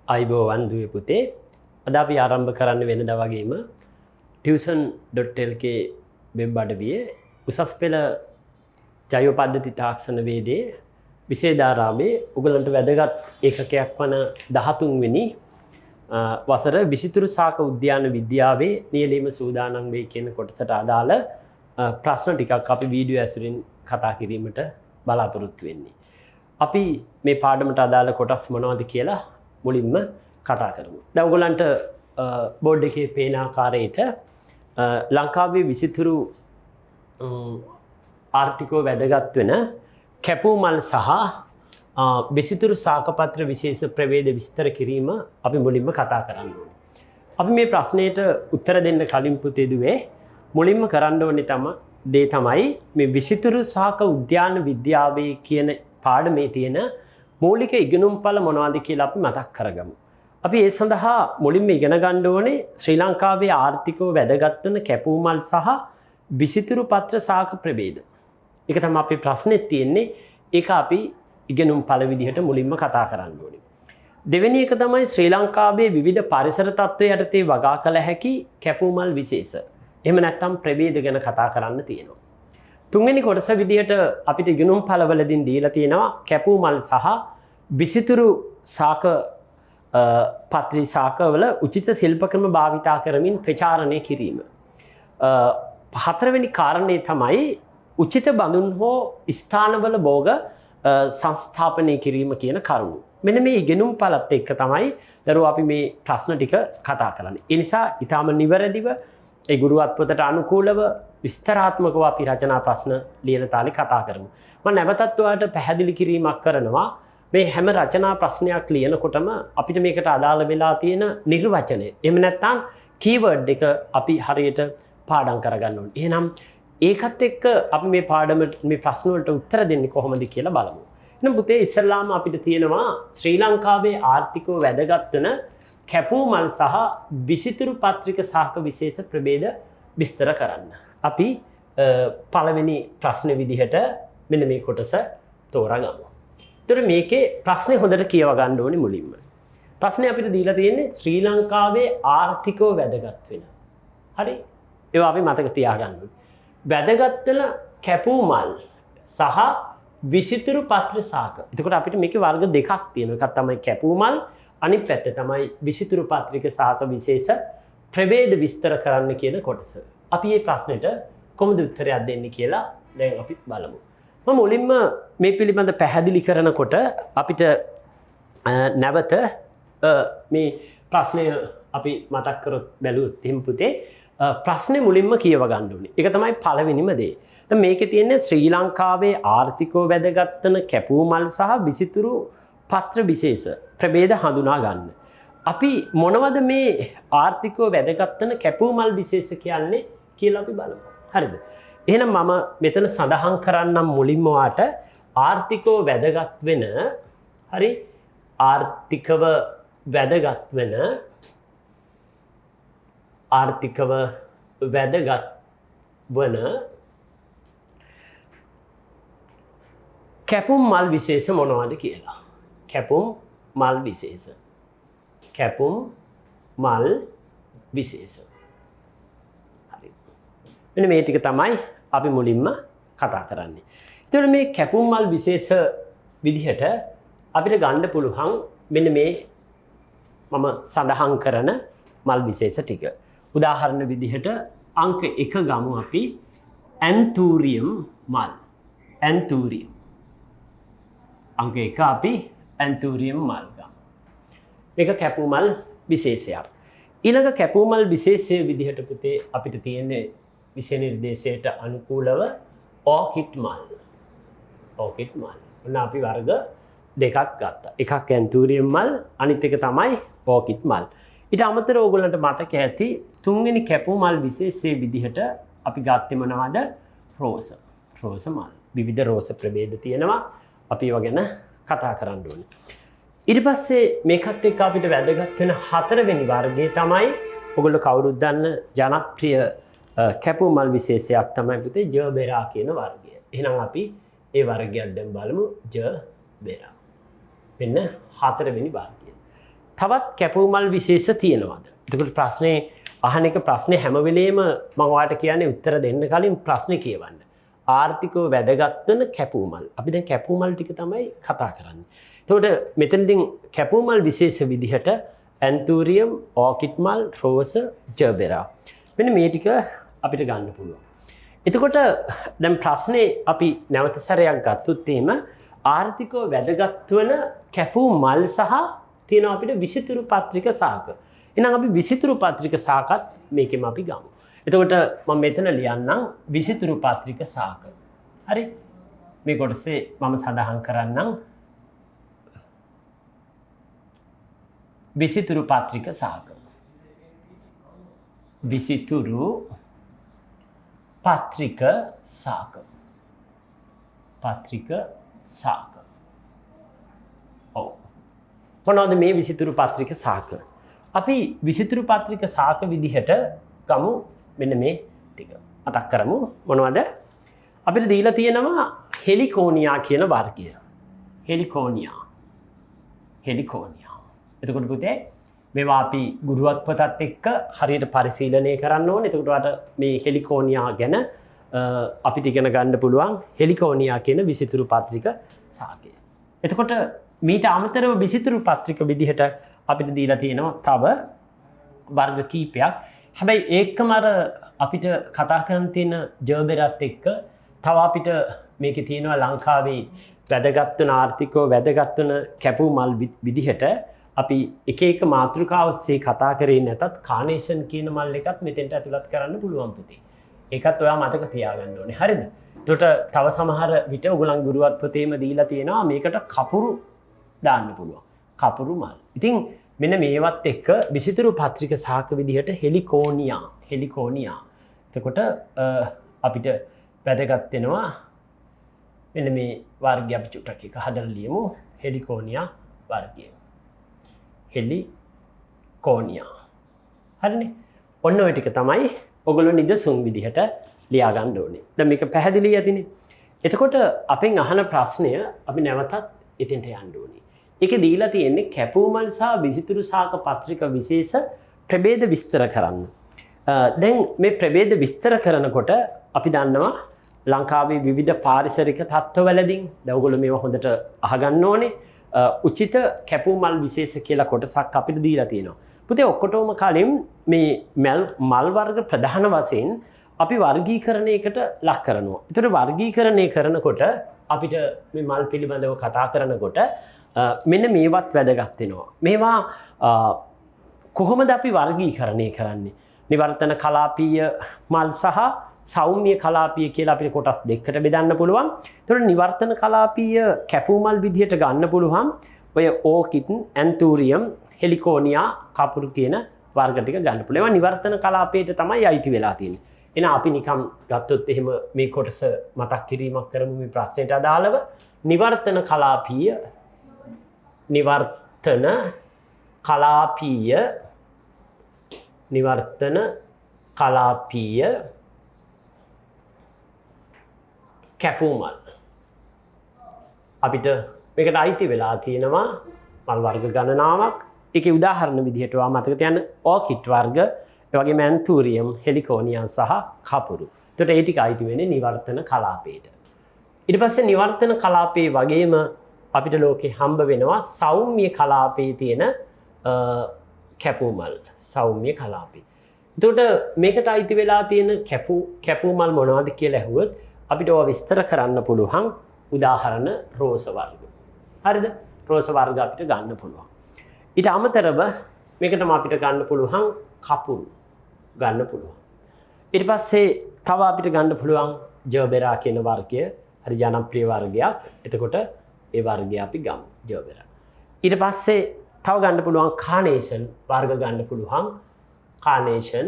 අයිබෝවන් දුවේ පුතේ අද අපි ආරම්භ කරන්න වෙනදා වගේම tuition.lk වෙබ් අඩවියේ උසස් පෙළ ජෛව පද්ධති තාක්ෂණ වේදේ විශේෂාරාමයේ උගලන්ට වැදගත් ඒකකයක් වන 13 වෙනි වසර විසිතුරු ශාක උද්‍යාන විද්‍යාවේ නියැලීම සූදානම් වෙයි කියන කොටසට අදාළ ප්‍රශ්න ටිකක් අපි වීඩියෝ ඇසුරින් කතා කිරීමට බලාපොරොත්තු වෙන්නේ. අපි මේ පාඩමට අදාළ කොටස් මොනවද කියලා මුලින්ම කතා කරමු. දැන් ඔයගොල්ලන්ට බෝඩ් එකේ පේන ආකාරයට ලංකාවේ විසිතුරු ආර්ථිකව වැදගත් වෙන කැපූ මල් සහ විසිතුරු ශාකපත්‍ර විශේෂ ප්‍රභේද විස්තර කිරීම අපි මුලින්ම කතා කරන්න ඕනේ. අපි මේ ප්‍රශ්නයට උත්තර දෙන්න කලින් පුතේ දුවේ මුලින්ම කරන්න ඕනේ තමයි මේ විසිතුරු ශාක උද්‍යාන විද්‍යාවේ කියන පාඩමේ තියෙන මූලික ඉගෙනුම්ඵල මොනවද කියලා අපි මතක් කරගමු. අපි ඒ සඳහා මුලින්ම ඉගෙන ගන්න ඕනේ ශ්‍රී ලංකාවේ ආර්ථිකව වැදගත් වෙන කැපූ මල් සහ විසිතුරු පත්‍ර ශාක ප්‍රභේද. ඒක තමයි අපේ ප්‍රශ්නේ තියෙන්නේ. ඒක අපි ඉගෙනුම්ඵල විදිහට මුලින්ම කතා කරන්න ඕනේ. දෙවෙනි එක තමයි ශ්‍රී ලංකාවේ විවිධ පරිසර තත්ත්ව යටතේ වගා කළ හැකි කැපූ මල් විශේෂ. එහෙම නැත්නම් ප්‍රභේද ගැන කතා කරන්න තියෙනවා. තුන්වෙනි කොටස විදිහට අපිට ඉගෙනුම් පළවලදීන් දීලා තියෙනවා කැපූ මල් සහ විසිතුරු ශාක පත්‍රි ශාකවල උචිත ශිල්පක්‍රම භාවිතා කරමින් ප්‍රචාරණය කිරීම. හතරවෙනි කාරණේ තමයි උචිත බඳුන් හෝ ස්ථානවල භෝග සංස්ථාපනය කිරීම කියන කරුණු. මෙන්න මේ ඉගෙනුම් පළත් එක්ක තමයි දරුවෝ අපි මේ ප්‍රශ්න ටික කතා කරන්නේ. ඒ නිසා ඊටාම නිවැරදිව ඒ ගුරුවත් පොතට අනුකූලව විස්තරාත්මකව අපි රචනා ප්‍රශ්න ලියන තාලේ කතා කරමු. මම නැවතත් ඔයාලට පැහැදිලි කිරීමක් කරනවා මේ හැම රචනා ප්‍රශ්නයක් ලියනකොටම අපිට මේකට අදාළ වෙලා තියෙන නිර්වචනය. එහෙම නැත්නම් කීවර්ඩ් එක අපි හරියට පාඩම් කරගන්න ඕනේ. එහෙනම් ඒකත් එක්ක අපි මේ මේ ප්‍රශ්න වලට උත්තර දෙන්නේ කොහොමද කියලා බලමු. එහෙනම් පුතේ ඉස්සෙල්ලාම අපිට තියෙනවා ශ්‍රී ලංකාවේ ආර්ථිකව වැදගත් වෙන කැපූ මල් සහ විසිතුරු පත්‍රික ශාක විශේෂ ප්‍රභේද විස්තර කරන්න. අපි පළවෙනි ප්‍රශ්නේ විදිහට මෙන්න මේ කොටස තෝරාගමු. ඒතර මේකේ ප්‍රශ්නේ හොඳට කියව ගන්න ඕනේ මුලින්ම. ප්‍රශ්නේ අපිට දීලා තියෙන්නේ ශ්‍රී ලංකාවේ ආර්ථිකව වැදගත් වෙන. හරි? ඒවා අපි මතක තියාගන්න ඕනේ. වැදගත් වෙන කැපූ මල් සහ විසිතුරු පත්‍ර ශාක. එතකොට අපිට මේකේ වර්ග දෙකක් තියෙනවා. එකක් තමයි කැපූ මල්, අනිත් පැත්ත තමයි විසිතුරු පත්‍රික ශාක විශේෂ ප්‍රභේද විස්තර කරන්න කියන කොටස. අපි මේ ප්‍රශ්නෙට කොහොමද උත්තරයක් දෙන්නේ කියලා දැන් අපි බලමු. මම මුලින්ම මේ පිළිබඳ පැහැදිලි කරනකොට අපිට නැවත මේ ප්‍රශ්නය අපි මතක් කරොත් බැලුවොත් එහෙම පුතේ ප්‍රශ්නේ මුලින්ම කියව ගන්න ඕනේ. ඒක තමයි පළවෙනිම දේ. දැන් මේකේ තියෙන්නේ ශ්‍රී ලංකාවේ ආර්ථිකව වැදගත් වෙන කැපූ මල් සහ විසිතුරු පත්‍ර විශේෂ ප්‍රභේද හඳුනා ගන්න. අපි මොනවද මේ ආර්ථිකව වැදගත් වෙන කැපූ මල් විශේෂ කියන්නේ කියලා අපි බලමු. හරිද? එහෙනම් මම මෙතන සඳහන් කරන්නම් මුලින්ම වාට ආර්ථිකව වැදගත් වෙන ආර්ථිකව වැදගත් වෙන කැපුම් මල් විශේෂ මොනවද කියලා. කැපුම් මල් විශේෂ. කැපුම් මල් විශේෂ. හරි. මෙන්න මේ ටික තමයි අපි මුලින්ම කතා කරන්නේ. ඒතකොට මේ කැපුම් මල් විශේෂ විදිහට අපිට ගන්න පුළුවන් මෙන්න මේ මම සඳහන් කරන මල් විශේෂ ටික. උදාහරණ විදිහට අංක 1 ගමු අපි ඇන්තූරියම් මල්. ඇන්තූරියම්. අංක 1 අපි ඇන්තූරියම් මල් ගමු. මේක කැපූ මල් විශේෂයක්. ඊළඟ කැපූ මල් විශේෂයේ විදිහට පුතේ අපිට තියෙන්නේ විෂය නිර්දේශයට අනුකූලව ඕකිඩ් මල්. ඕකිඩ් මල්. ඔන්න අපි වර්ග දෙකක් ගත්තා. එකක් ඇන්තූරියම් මල්, අනිත් එක තමයි ඕකිඩ් මල්. ඊට අමතරව ඕගොල්ලන්ට මතක ඇති තුන්වෙනි කැපූ මල් විශේෂයේ විදිහට අපි ගත්තේ මොනවද? රෝස. රෝස මල්. විවිධ රෝස ප්‍රභේද තියෙනවා. අපි ඒවා ගැන කතා කරන්න ඕනේ. ඊට පස්සේ මේකත් එක්ක අපිට වැදගත් වෙන හතරවෙනි වර්ගය තමයි ඔයගොල්ලෝ කවුරුත් දන්න ජනප්‍රිය කැපූ මල් විශේෂයක් තමයි පුතේ ජර්බෙරා කියන වර්ගය. එහෙනම් අපි ඒ වර්ගයක් දැන් බලමු ජර්බෙරා. මෙන්න හතරවෙනි වර්ගය. තවත් කැපුමල් විශේෂ තියෙනවාද? එතකොට ප්‍රශ්නේ අහන එක ප්‍රශ්නේ හැම වෙලේම මම ඔයාලට කියන්නේ උත්තර දෙන්න කලින් ප්‍රශ්නේ කියවන්න. ආර්ථිකව වැදගත් වෙන කැපුමල්. අපි දැන් කැපුමල් ටික තමයි කතා කරන්නේ. එතකොට මෙතනදී කැපුමල් විශේෂ විදිහට ඇන්තූරියම්, ඕකිඩ් මල්, රෝස, ජර්බෙරා. මෙන්න මේ ටික අපිට ගන්න පුළුවන්. එතකොට දැන් ප්‍රශ්නේ අපි නැවත සැරයක් ගත්තොත් එහෙම ආර්ථිකව වැදගත් වෙන කැපුමල් සහ තියෙනවා අපිට විසිතුරු පත්‍රික ශාක. එහෙනම් අපි විසිතුරු පත්‍රික ශාකත් මේකෙම අපි ගමු. එතකොට මම මෙතන ලියන්නම් විසිතුරු පත්‍රික ශාක. හරි? මේ කොටසේ මම සඳහන් කරන්නම් විසිතුරු පත්‍රික ශාක. විසිතුරු පත්‍රික ශාක. පත්‍රික ශාක. ඔව්. මොනවද මේ විසිතුරු පත්‍රික ශාක? අපි විසිතුරු පත්‍රික ශාක විදිහට ගමු මෙන්න මේ ටික. මතක් කරමු මොනවද? අපිට දීලා තියෙනවා හෙලිකෝනියා කියන වර්ගය. හෙලිකෝනියා. හෙලිකෝනියා. එතකොට පුතේ මේවා අපි ගුරුවත් පොතත් එක්ක හරියට පරිශීලනය කරන්න ඕනේ. එතකොට ඔයාලට මේ හෙලිකෝනියා ගැන අපිට ඉගෙන ගන්න පුළුවන් හෙලිකෝනියා කියන විසිතුරු පත්‍රික ශාකය. එතකොට මීට අමතරව විසිතුරු පත්‍රික විදිහට අපිට දීලා තියෙනවා තව වර්ග කීපයක්. හැබැයි ඒකම අර අපිට කතා කරන්න තියෙන ජර්බෙරාත් එක්ක තව අපිට මේකේ තියෙනවා ලංකාවේ වැදගත් වෙන ආර්ථිකව වැදගත් වෙන කැපුමල් විදිහට අපි එක එක මාතෘකා ඔස්සේ කතා කරේ නැතත් කානේෂන් කියන මල් එකත් මෙතෙන්ට ඇතුළත් කරන්න පුළුවන් පුතේ. ඒකත් ඔයා මතක තියාගන්න ඕනේ. හරිද? එතකොට තව සමහර විට ඔයගොල්ලන් ගුරුවත් පොතේම දීලා තියෙනවා මේකට කපුරු දාන්න පුළුවන්. කපුරු මල්. ඉතින් මෙන්න මේවත් එක්ක විසිතුරු පත්‍රික ශාක විදිහට හෙලිකෝනියා. එතකොට අපිට වැදගත් වෙනවා මෙන්න මේ වර්ගය අපි චුට්ටක් එක හදලා ලියමු. හෙලිකෝනියා වර්ගය. හෙලිකෝනියා. හරිනේ. ඔන්න ඔය ටික තමයි ඔයගොල්ලෝ නිදසුන් විදිහට ලියා ගන්න ඕනේ. දැන් මේක පැහැදිලි යතිනේ. එතකොට අපෙන් අහන ප්‍රශ්නය අපි නැවතත් එතෙන්ට යන්න ඕනේ. ඒකේ දීලා තියෙන්නේ කැපුමල් සහ විසිතුරු ශාක පත්‍රික විශේෂ ප්‍රභේද විස්තර කරන්න. දැන් මේ ප්‍රභේද විස්තර කරනකොට අපි දන්නවා ලංකාවේ විවිධ පාරිසරික තත්ත්වවලදී දැන් ඔයගොල්ලෝ මේවා හොඳට අහගන්න ඕනේ. උචිත කැපුමල් විශේෂ කියලා කොටසක් අපිට දීලා තියෙනවා. පුතේ ඔක්කොටම කලින් මේ මල් වර්ග ප්‍රධාන වශයෙන් අපි වර්ගීකරණයකට ලක් කරනවා. ඒතර වර්ගීකරණය කරනකොට අපිට මේ මල් පිළිබඳව කතා කරනකොට මෙන්න මේවත් වැදගත් වෙනවා. මේවා කොහොමද අපි වර්ගීකරණය කරන්නේ? නිවර්තන කලාපීය මල් සහ සෞම්‍ය කලාපීය කියලා අපිට කොටස් දෙකකට බෙදන්න පුළුවන්. ඒතකොට නිවර්තන කලාපීය කැපුමල් විදිහට ගන්න පුළුවන් ඔය ඕකිඩ්, ඇන්තූරියම්, හෙලිකෝනියා, කපුරු කියන වර්ග ටික ගන්න පුළුවන්. ඒවා නිවර්තන කලාපයට තමයි අයිති වෙලා තියෙන්නේ. එහෙනම් අපි නිකම් ගත්තොත් එහෙම මේ කොටස මතක් කිරීමක් කරමු මේ ප්‍රශ්නෙට අදාළව. නිවර්තන කලාපීය කැපුමල් අපිට මේකට අයිති වෙලා තියෙනවා මල් වර්ග ගණනාවක්. ඒකේ උදාහරණ විදිහට ඔයා මතක තියන්න ඕකිඩ් වර්ග, ඒ වගේම ඇන්තූරියම්, හෙලිකෝනියා සහ කපුරු. එතකොට ඒ ටික අයිති වෙන්නේ නිවර්තන කලාපයට. ඊට පස්සේ නිවර්තන කලාපයේ වගේම අපිට ලෝකේ හම්බ වෙනවා සෞම්‍ය කලාපයේ තියෙන කැපුමල්. සෞම්‍ය කලාපේ. එතකොට මේකට අයිති වෙලා තියෙන කැපුමල් මොනවද කියලා ඇහුවොත් අපිට ඔය විස්තර කරන්න පුළුවන් උදාහරණ රෝස වර්ග. හරිද? රෝස වර්ග අපිට ගන්න පුළුවන්. ඊට අමතරව මේකටම අපිට ගන්න පුළුවන් කපුරු ගන්න පුළුවන්. ඊට පස්සේ තව අපිට ගන්න පුළුවන් ජර්බෙරා කියන වර්ගය. හරි ජනප්‍රිය වර්ගයක්. එතකොට ඒ වර්ගය අපි ගමු ජර්බෙරා. ඊට පස්සේ තව ගන්න පුළුවන් කානේෂන් වර්ග ගන්න පුළුවන්. කානේෂන්.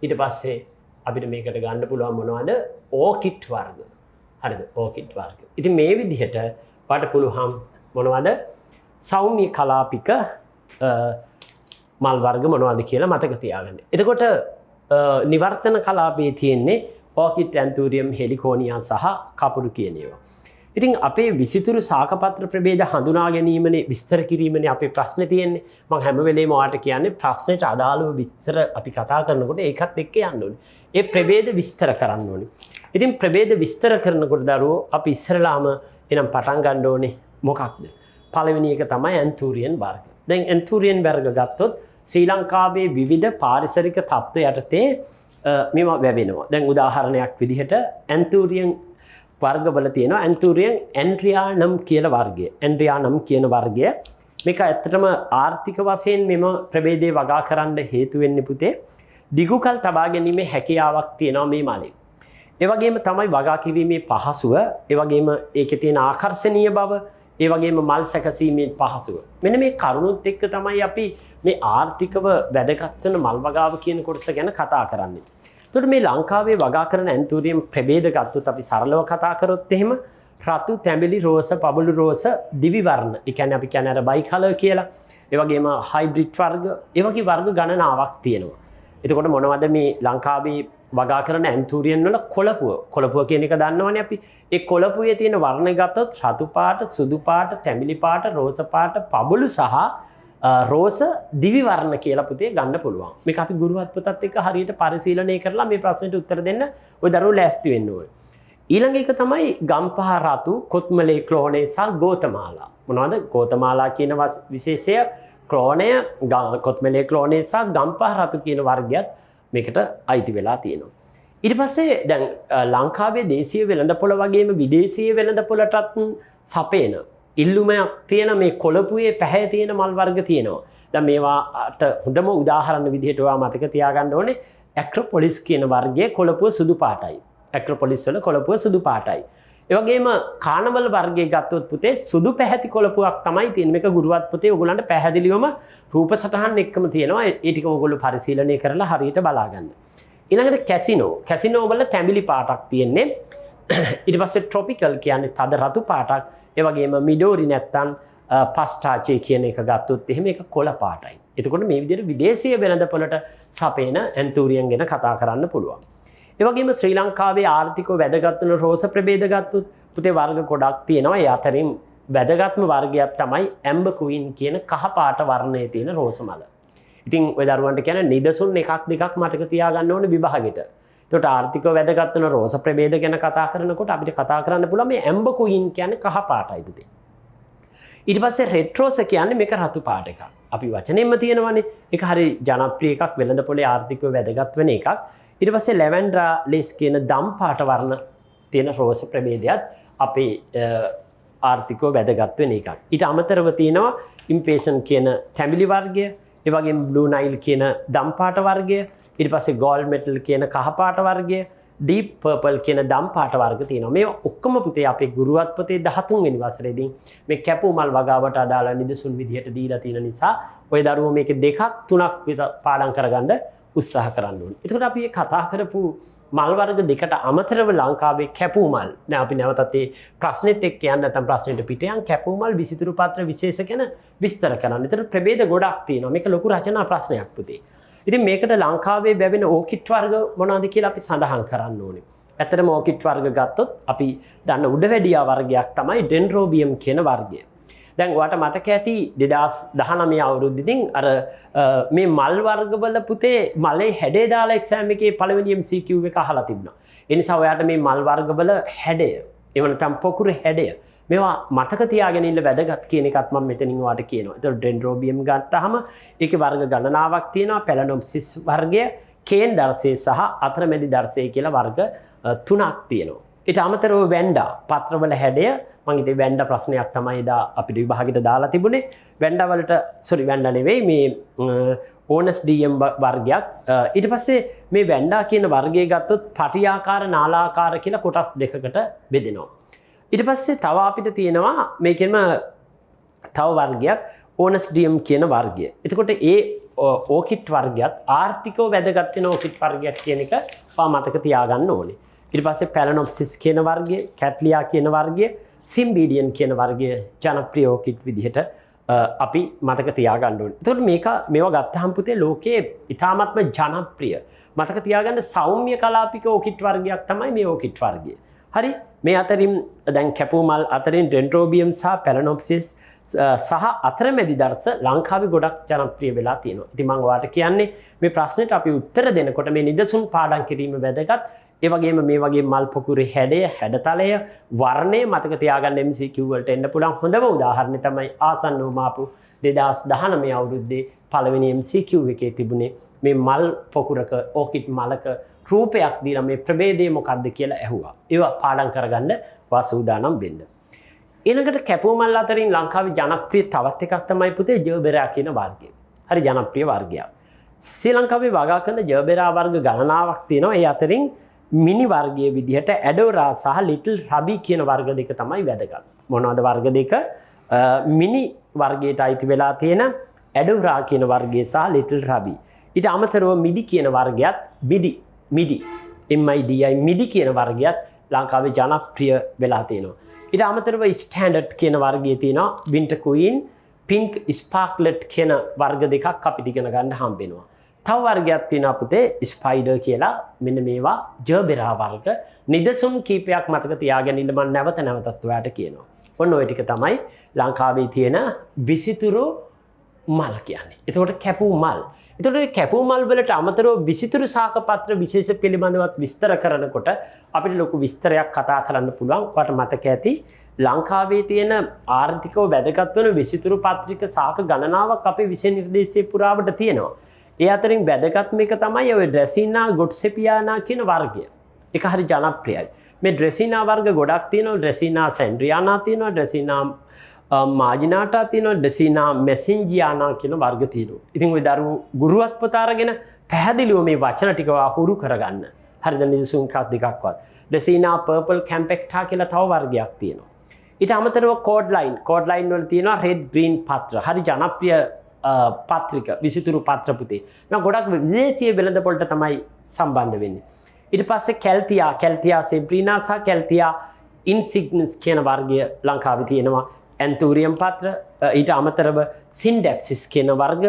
ඊට පස්සේ අපිට මේකට ගන්න පුළුවන් මොනවද? ඕකිඩ් වර්ග. හරිද? ඕකිඩ් වර්ග. ඉතින් මේ විදිහට වට පුළුවන් මොනවද? සෞම්‍ය කලාපික මල් වර්ග මොනවද කියලා මතක තියාගන්න. එතකොට නිවර්තන කලාපයේ තියෙන්නේ ඕකිඩ්, ඇන්තූරියම්, හෙලිකෝනියා සහ කපුරු කියන ඒවා. ඉතින් අපේ විසිතුරු සාකපත්‍ර ප්‍රභේද හඳුනා ගැනීමනේ විස්තර කිරීමනේ අපේ ප්‍රශ්නේ තියෙන්නේ. මම හැම වෙලේම ඔයාලට කියන්නේ ප්‍රශ්නෙට අදාළව විස්තර අපි කතා කරනකොට ඒකත් එක්ක යන්න ඕනේ. ඒ ප්‍රභේද විස්තර කරන්න ඕනේ. ඉතින් ප්‍රභේද විස්තර කරනකොට දරුවෝ අපි ඉස්සරලාම එනම් පටන් ගන්න ඕනේ මොකක්ද? පළවෙනි එක තමයි ඇන්තූරියන් වර්ග. දැන් ඇන්තූරියන් වර්ග ගත්තොත් ශ්‍රී ලංකාවේ විවිධ පාරිසරික තත්ත්ව යටතේ මේවා වැවෙනවා. දැන් උදාහරණයක් විදිහට ඇන්තූරියන් වර්ගවල තියෙනවා ඇන්තූරියන් ඇන්ඩ්‍රියානම් කියන වර්ගය. ඇන්ඩ්‍රියානම් කියන වර්ගය මේක ඇත්තටම ආර්ථික වශයෙන් මෙම ප්‍රභේදය වගා කරන්න හේතු වෙන්නේ පුතේ දිගුකල් තබා ගැනීමේ හැකියාවක් තියෙනවා මේ මලේ. ඒ වගේම තමයි වගා කිරීමේ පහසුව, ඒ වගේම ඒකේ තියෙන ආකර්ෂණීය බව, ඒ වගේම මල් සැකසීමේ පහසුව. මෙන්න මේ කරුණුත් එක්ක තමයි අපි මේ ආර්ථිකව වැදගත් වෙන මල් වගාව කියන කොටස ගැන කතා කරන්නේ. එතකොට මේ ලංකාවේ වගා කරන ඇන්තූරියම් ප්‍රභේද ගත්තොත් අපි සරලව කතා කරොත් එහෙම රතු, තැඹිලි, රෝස, පබළු රෝස, දිවි වර්ණ. ඒ කියන්නේ අපි කියන්නේ අර බයි කලර් කියලා. ඒ වගේම හයිබ්‍රිඩ් වර්ග, ඒ වගේ වර්ග ගණනාවක් තියෙනවා. එතකොට මොනවද මේ ලංකාවේ වගා කරන ඇන්තූරියන් වල කොළපුව? කොළපුව කියන එක දන්නවනේ අපි. ඒ කොළපුවේ තියෙන වර්ණ ගත්තොත් රතු පාට, සුදු පාට, තැඹිලි පාට, රෝස පාට, පබළු සහ රෝස දිවි වර්ණ කියලා පුතේ ගන්න පුළුවන්. මේක අපි ගුරුවත් පොතත් එක්ක හරියට පරිශීලනය කරලා මේ ප්‍රශ්නෙට උත්තර දෙන්න ඔය දරුවෝ ලෑස්ති වෙන්න ඕනේ. ඊළඟ එක තමයි ගම්පහ රතු, කොත්මලේ ක්ලෝනේ සහ ගෝතමාලා. මොනවද? ගෝතමාලා කියන විශේෂය ක්ලෝනය, කොත්මලේ ක්ලෝනේ සහ ගම්පහ රතු කියන වර්ගයත් මේකට අයිති වෙලා තියෙනවා. ඊට පස්සේ දැන් ලංකාවේ දේශීය වෙළඳපොළ වගේම විදේශීය වෙළඳපොළටත් සපේන ඉල්ලුමක් තියෙන මේ කොළපුවේ පැහැ තියෙන මල් වර්ග තියෙනවා. දැන් මේවාට හොඳම උදාහරණ විදිහට ඔයා මතක තියාගන්න ඕනේ ඇක්‍රොපොලිස් කියන වර්ගයේ කොළපුව සුදු පාටයි. ඇක්‍රොපොලිස් වල කොළපුව සුදු පාටයි. ඒ වගේම කානවල් වර්ගයේ ගත්තොත් පුතේ සුදු පැහැති කොළපුවක් තමයි තියෙන්නේ. මේක ගුරුවත් පුතේ ඔයගොල්ලන්ට පැහැදිලිවම රූප සටහන් එක්කම තියෙනවා. ඒ ටික ඔයගොල්ලෝ පරිශීලනය කරලා හරියට බලා ගන්න. ඊළඟට කැසිනෝ. කැසිනෝ වල තැඹිලි පාටක් තියෙන්නේ. ඊට පස්සේ ට්‍රොපිකල් කියන්නේ තද රතු පාටක්. ඒ වගේම මිඩෝරි නැත්තම් පස්ටාචේ කියන එක ගත්තොත් එහෙම ඒක කොළ පාටයි. එතකොට මේ විදිහට විදේශීය වෙළඳපොළට සපේන ඇන්තූරියන් ගැන කතා කරන්න පුළුවන්. ඒ වගේම ශ්‍රී ලංකාවේ ආර්ථිකව වැදගත් වෙන රෝස ප්‍රභේද ගත්තොත් පුතේ වර්ග ගොඩක් තියෙනවා. ඒ අතරින් වැදගත්ම වර්ගයක් තමයි ඇම්බර් ක්වීන් කියන කහ පාට වර්ණයේ තියෙන රෝස මල. ඉතින් ඔය දරුවන්ට කියන්නේ නිදසුන් එකක් දෙකක් මතක තියාගන්න ඕනේ විභාගෙට. එතකොට ආර්ථිකව වැදගත් වෙන රෝස ප්‍රභේද ගැන කතා කරනකොට අපිට කතා කරන්න පුළුවන් මේ ඇම්බර් ක්වීන් කියන්නේ කහ පාටයි පුතේ. ඊට පස්සේ රෙඩ් රෝස කියන්නේ මේක රතු පාට එකක්. අපි වචනෙන්ම තියෙනවානේ. ඒක හරි ජනප්‍රිය එකක් වෙළඳපොලේ ආර්ථිකව වැදගත් වෙන එකක්. ඊට පස්සේ ලැවෙන්ඩරා ලේස් කියන දම් පාට වර්ණ තියෙන රෝස ප්‍රභේදයක් අපේ ආර්ථිකව වැදගත් වෙන එකක්. ඊට අමතරව තියෙනවා ඉම්පේෂන් කියන තැඹිලි වර්ගය, ඒ වගේම බ්ලූ නයිල් කියන දම් පාට වර්ගය, ඊට පස්සේ ගෝල්ඩ් මෙටල් කියන කහ පාට වර්ගය, ඩීප් පර්පල් කියන දම් පාට වර්ග තියෙනවා. මේ ඔක්කොම පුතේ අපේ ගුරුවත් පොතේ 13 වෙනි වසරේදී මේ කැපූ මල් වගාවට අදාළ නිදසුන් විදිහට දීලා තියෙන නිසා ඔය දරුවෝ මේකේ දෙකක් තුනක් විතර පාඩම් කරගන්න උත්සාහ කරන්න ඕනේ. එතකොට අපි මේ කතා කරපු මල් වර්ග දෙකට අමතරව ලංකාවේ කැපූ මල්. දැන් අපි නැවතත් මේ ප්‍රශ්නෙත් එක්ක යන්න නැත්නම් ප්‍රශ්නෙට පිට යන් කැපූ මල් විසිතුරු පත්‍ර විශේෂ ගැන විස්තර කරන්න. ඒතර ප්‍රභේද ගොඩක් තියෙනවා. මේක ලොකු රචනා ප්‍රශ්නයක් පුතේ. ඉතින් මේකට ලංකාවේ බැවෙන ඕකිඩ් වර්ග මොනවද කියලා අපි සඳහන් කරන්න ඕනේ. ඇත්තටම ඕකිඩ් වර්ග ගත්තොත් අපි දන්න උඩවැඩියා වර්ගයක් තමයි ඩෙන්ඩ්‍රෝබියම් කියන වර්ගය. දැන් ඔයාලට මතක ඇති 2019 අවුරුද්දේදී අර මේ මල් වර්ගවල පුතේ මලේ හැඩය දාලා එක්සෑම් එකේ පළවෙනි MCQ එක අහලා තිබුණා. ඒ නිසා ඔයාලට මේ මල් වර්ගවල හැඩය, ඒව නැත්නම් පොකුරේ හැඩය මේවා මතක තියාගෙන ඉන්න වැදගත් කියන එකත් මම මෙතනින් ඔයාලට කියනවා. ඒතකොට ඩෙන්ඩ්‍රෝබියම් ගත්තාම ඒකේ වර්ග ගණනාවක් තියෙනවා. පැලනොප්සිස් වර්ගය, කේන් දර්ශය සහ අතරමැදි දර්ශය කියලා වර්ග තුනක් තියෙනවා. ඊට අමතරව වැන්ඩා පත්‍රවල හැඩය මම ඉතින් වැන්ඩා ප්‍රශ්නයක් තමයි එදා අපිට විභාගෙට දාලා තිබුණේ. වැන්ඩා වලට වැන්ඩා නෙවෙයි මේ ඕනස් ඩීඑම් වර්ගයක්. ඊට පස්සේ මේ වැන්ඩා කියන වර්ගය ගත්තොත් පටියාකාර නාලාකාර කියලා කොටස් දෙකකට බෙදෙනවා. ඊට පස්සේ තව අපිට තියෙනවා මේකෙම තව වර්ගයක් ඕනස් ඩීඑම් කියන වර්ගය. එතකොට ඒ ඕකිඩ් වර්ගයත් ආර්ථිකව වැදගත් වෙන ඕකිඩ් වර්ගයක් කියන එක මතක තියාගන්න ඕනේ. ඊට පස්සේ පැලනොප්සිස් කියන වර්ගය, කැට්ලියා කියන වර්ගය, සිම්බීඩියන් කියන වර්ගය ජනප්‍රිය ඕකිඩ් විදිහට අපි මතක තියාගන්න ඕනේ. එතකොට මේවා ගත්තාම පුතේ ලෝකයේ ඉතාමත්ම ජනප්‍රිය මතක තියාගන්න සෞම්‍ය කලාපික ඕකිඩ් වර්ගයක් තමයි මේ ඕකිඩ් වර්ගය. හරි මේ අතරින් දැන් කැපූ මල් අතරින් ඩෙන්ඩ්‍රෝබියම් සහ පැලනොප්සිස් සහ අතරමැදි දර්ශ ලංකාවේ ගොඩක් ජනප්‍රිය වෙලා තියෙනවා. ඉතින් මම ඔයාලට කියන්නේ මේ ප්‍රශ්නෙට අපි උත්තර දෙනකොට මේ නිදසුන් පාඩම් කිරීම වැදගත්. ඒ වගේම මේ වගේ මල් පොකුරේ හැඩය, හැඩතලය, වර්ණය මතක තියාගන්න MCQ වලට එන්න පුළුවන් හොඳම උදාහරණය තමයි ආසන්නව ආපු 2019 අවුරුද්දේ පළවෙනි MCQ එකේ තිබුණේ මේ මල් පොකුරක ඕකිඩ් මලක රූපයක් දීලා මේ ප්‍රභේදය මොකක්ද කියලා ඇහුවා. ඒවා පාඩම් කරගන්න වාසූදානම් වෙන්න. ඊළඟට කැපූ මල් අතරින් ලංකාවේ ජනප්‍රිය තවත් එකක් තමයි පුතේ ජර්බෙරා කියන වර්ගය. හරි ජනප්‍රිය වර්ගයක්. ශ්‍රී ලංකාවේ වගා කරන ජර්බෙරා වර්ග ගණනාවක් තියෙනවා. ඒ අතරින් මිනි වර්ගයේ විදිහට ඇඩෝරා සහ ලිටල් රබි කියන වර්ග දෙක තමයි වැදගත්. මොනවද වර්ග දෙක? මිනි වර්ගයට අයිති වෙලා තියෙන ඇඩෝරා කියන වර්ගය සහ ලිටල් රබි. ඊට අමතරව මිඩි කියන වර්ගයත් මිඩි මිඩි කියන වර්ගයත් ලංකාවේ ජනප්‍රිය වෙලා තියෙනවා. ඊට අමතරව ස්ටෑන්ඩඩ් කියන වර්ගයේ තියෙනවා වින්ටර් ක්වීන්, පින්ක් ස්පාර්ක්ලට් කියන වර්ග දෙකක් අපිට ඉගෙන ගන්න හම්බ වෙනවා. තව වර්ගයක් තියෙනවා පුතේ ස්පයිඩර් කියලා. මෙන්න මේවා ජර්බෙරා වර්ග. නිදසුන් කීපයක් මතක තියාගෙන ඉන්න මම නැවතත් ඔයාලට කියනවා. ඔන්න ඔය ටික තමයි ලංකාවේ තියෙන විසිතුරු මල් කියන්නේ. එතකොට කැපූ මල්. එතකොට කැපූ මල් වලට අමතරව විසිතුරු ශාක පත්‍ර විශේෂ පිළිබඳවත් විස්තර කරනකොට අපිට ලොකු විස්තරයක් කතා කරන්න පුළුවන්. ඔයාලට මතක ඇති ලංකාවේ තියෙන ආර්ථිකව වැදගත් වෙන විසිතුරු පත්‍රික ශාක ගණනාවක් අපේ විෂය නිර්දේශයේ පුරාවට තියෙනවා. ඒ අතරින් වැදගත්ම එක තමයි ඔය ඩ්‍රෙසිනා ගොඩ්සෙපියානා කියන වර්ගය. ඒක හරි ජනප්‍රියයි. මේ ඩ්‍රෙසිනා වර්ග ගොඩක් තියෙනවා. ඩ්‍රෙසිනා සෙන්ඩ්‍රියානා තියෙනවා, ඩ්‍රෙසිනා මාජිනාටා තියෙනවා, ඩ්‍රෙසිනා මෙසෙන්ජියානා කියන වර්ග තියෙනවා. ඉතින් ওই දරුවෝ ගුරුවත් පොත අරගෙන පැහැදිලිව මේ වචන ටික හුරු කරගන්න. හරිද? නිදසුන් එකක් දෙකක්වත්. ඩ්‍රෙසිනා පර්පල් කැම්පෙක්ටා කියලා තව වර්ගයක් තියෙනවා. ඊට අමතරව කෝඩ් ලයින් වල තියෙනවා රෙඩ් ග්‍රීන් පත්‍ර. හරි ජනප්‍රිය පත්‍රික විසිතුරු පත්‍ර පුතේ. මම ගොඩක් විදේශීය වෙළඳපොළට තමයි සම්බන්ධ වෙන්නේ. ඊට පස්සේ කැල්තියා සෙබ්‍රීනා සහ කැල්තියා ඉන්සිග්නස් කියන වර්ගය ලංකාවේ තියෙනවා. ඇන්තූරියම් පත්‍ර, ඊට අමතරව සින්ඩැප්සිස් කියන වර්ග,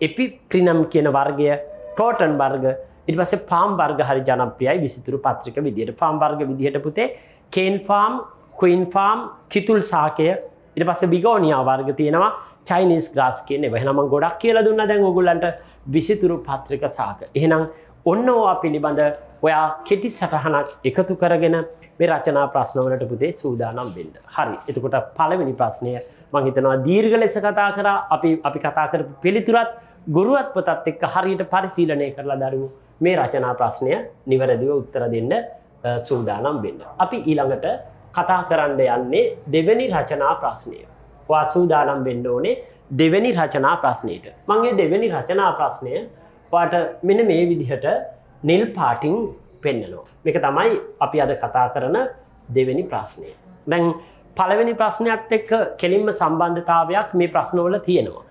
එපිප්‍රිනම් කියන වර්ගය, ටෝටන් වර්ග, ඊට පස්සේ ෆාම් වර්ග හරි ජනප්‍රියයි විසිතුරු පත්‍රික විදියට. ෆාම් වර්ග විදියට පුතේ කේන් ෆාම්, ක්වීන් ෆාම්, කිතුල් ශාකය, ඊට පස්සේ බිගෝනියා වර්ග තියෙනවා. චයිනීස් ග්‍රාස් කියන්නේ. එහෙනම් මම ගොඩක් කියලා දුන්නා දැන් ඕගොල්ලන්ට විසිතුරු පත්‍රික ශාක. එහෙනම් ඔන්න ඔයා පිළිබඳ ඔයා කෙටි සටහනක් එකතු කරගෙන මේ රචනා ප්‍රශ්න වලට පුතේ සූදානම් වෙන්න. හරි. එතකොට පළවෙනි ප්‍රශ්නය මම හිතනවා දීර්ඝ ලෙස කතා කරා. අපි කතා කරපු පිළිතුරත් ගුරුවත් පොතත් එක්ක හරියට පරිශීලනය කරලා දරුවෝ මේ රචනා ප්‍රශ්නය නිවැරදිව උත්තර දෙන්න සූදානම් වෙන්න. අපි ඊළඟට කතා කරන්න යන්නේ දෙවෙනි රචනා ප්‍රශ්නය. ඔයා සූදානම් වෙන්න ඕනේ දෙවෙනි රචනා ප්‍රශ්නෙට. මම මේ දෙවෙනි රචනා ප්‍රශ්නය ඔයාට මෙන්න මේ විදිහට නිල් පාටින් පෙන්නනවා. මේක තමයි අපි අද කතා කරන දෙවෙනි ප්‍රශ්නය. දැන් පළවෙනි ප්‍රශ්නයත් එක්ක කෙලින්ම සම්බන්ධතාවයක් මේ ප්‍රශ්නවල තියෙනවා.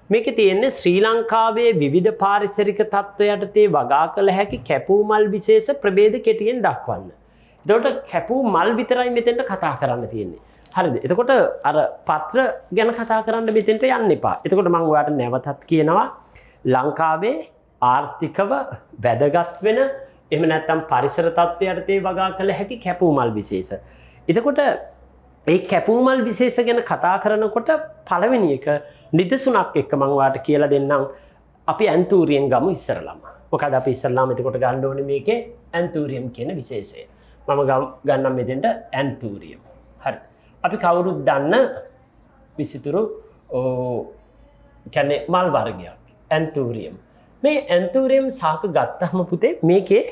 මේකේ තියෙන්නේ ශ්‍රී ලංකාවේ විවිධ පාරිසරික තත්ත්ව යටතේ වගා කළ හැකි කැපූ මල් විශේෂ ප්‍රභේද කෙටියෙන් දක්වන්න. එතකොට කැපූ මල් විතරයි මෙතෙන්ට කතා කරන්න තියෙන්නේ. හරිද? එතකොට අර පත්‍ර ගැන කතා කරන්න මෙතෙන්ට යන්න එපා. එතකොට මම ඔයාලට නැවතත් කියනවා ලංකාවේ ආර්ථිකව වැදගත් වෙන එහෙම නැත්නම් පරිසර තත්ත්වයට යටතේ වගා කළ හැකි කැපූ මල් විශේෂ. එතකොට ඒ කැපූ මල් විශේෂ ගැන කතා කරනකොට පළවෙනි එක නිදසුනක් එක්ක මම ඔයාලට කියලා දෙන්නම්. අපි ඇන්තූරියම් ගමු ඉස්සරළම. මොකද අපි ඉස්සරළම එතකොට ගන්න ඕනේ මේකේ ඇන්තූරියම් කියන විශේෂය. මම ගන්නම් මෙතෙන්ට ඇන්තූරියම්. හරි. අපි කවුරුත් දන්න විසිතුරු කියන්නේ මල් වර්ගයක් ඇන්තූරියම්. මේ ඇන්තූරියම් ශාක ගත්තහම පුතේ මේකේ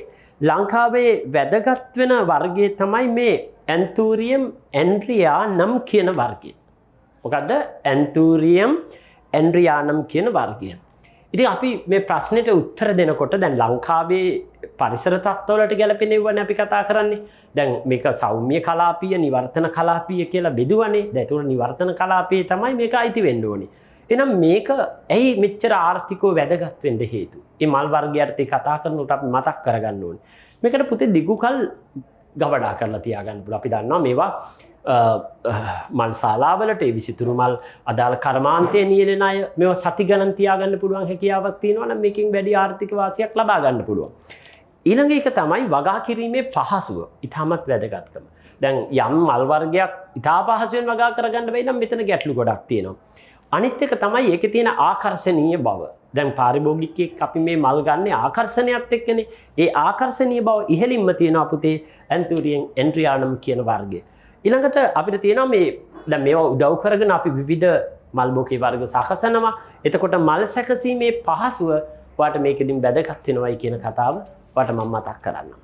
ලංකාවේ වැදගත් වෙන වර්ගය තමයි මේ ඇන්තූරියම් ඇන්ඩ්‍රියානම් කියන වර්ගය. මොකද්ද? ඇන්තූරියම් ඇන්ඩ්‍රියානම් කියන වර්ගය. ඉතින් අපි මේ ප්‍රශ්නෙට උත්තර දෙනකොට දැන් ලංකාවේ පරිසර තත්ත්වවලට ගැලපෙනවනේ අපි කතා කරන්නේ. දැන් මේක සෞම්‍ය කලාපීය, නිවර්තන කලාපීය කියලා බෙදුවනේ. දැන් ඒක නිවර්තන කලාපයේ තමයි මේක අයිති වෙන්න ඕනේ. එහෙනම් මේක ඇයි මෙච්චර ආර්ථිකව වැදගත් වෙන්න හේතු? මේ මල් වර්ගයට කතා කරනකොට අපි මතක් කරගන්න ඕනේ. මේකට පුතේ දිගුකල් ගවඩා කරලා තියාගන්න පුළුවන්. අපි දන්නවා මේවා මල් ශාලාවලට ඒ විසිතුරු මල් අදාළ කර්මාන්තයේ නියැලෙන අය මේවා සති ගණන් තියාගන්න පුළුවන් හැකියාවක් තියෙනවා නම් මේකෙන් වැඩි ආර්ථික වාසියක් ලබා ගන්න පුළුවන්. ඊළඟ එක තමයි වගා කිරීමේ පහසුව. ඉතාමත් වැදගත්කම. දැන් යම් මල් වර්ගයක් ඉතා පහසුවෙන් වගා කරගන්න බැයි නම් මෙතන ගැටලු ගොඩක් තියෙනවා. අනිත් එක තමයි ඒකේ තියෙන ආකර්ෂණීය බව. දැන් පාරිභෝගිකයෙක් අපි මේ මල් ගන්න ආකර්ෂණයත් එක්කනේ. ඒ ආකර්ෂණීය බව ඉහළින්ම තියෙනවා පුතේ ඇන්තූරියම් එන්ට්‍රියානම් කියන වර්ගය. ඊළඟට අපිට තියෙනවා මේ දැන් මේවා උදව් කරගෙන අපි විවිධ මල් බොකේ වර්ග සකසනවා. එතකොට මල් සැකසීමේ පහසුව ඔයාලට මේකෙදින් වැදගත් වෙනවයි කියන කතාව ඔයාලට මම මතක් කරන්නම්.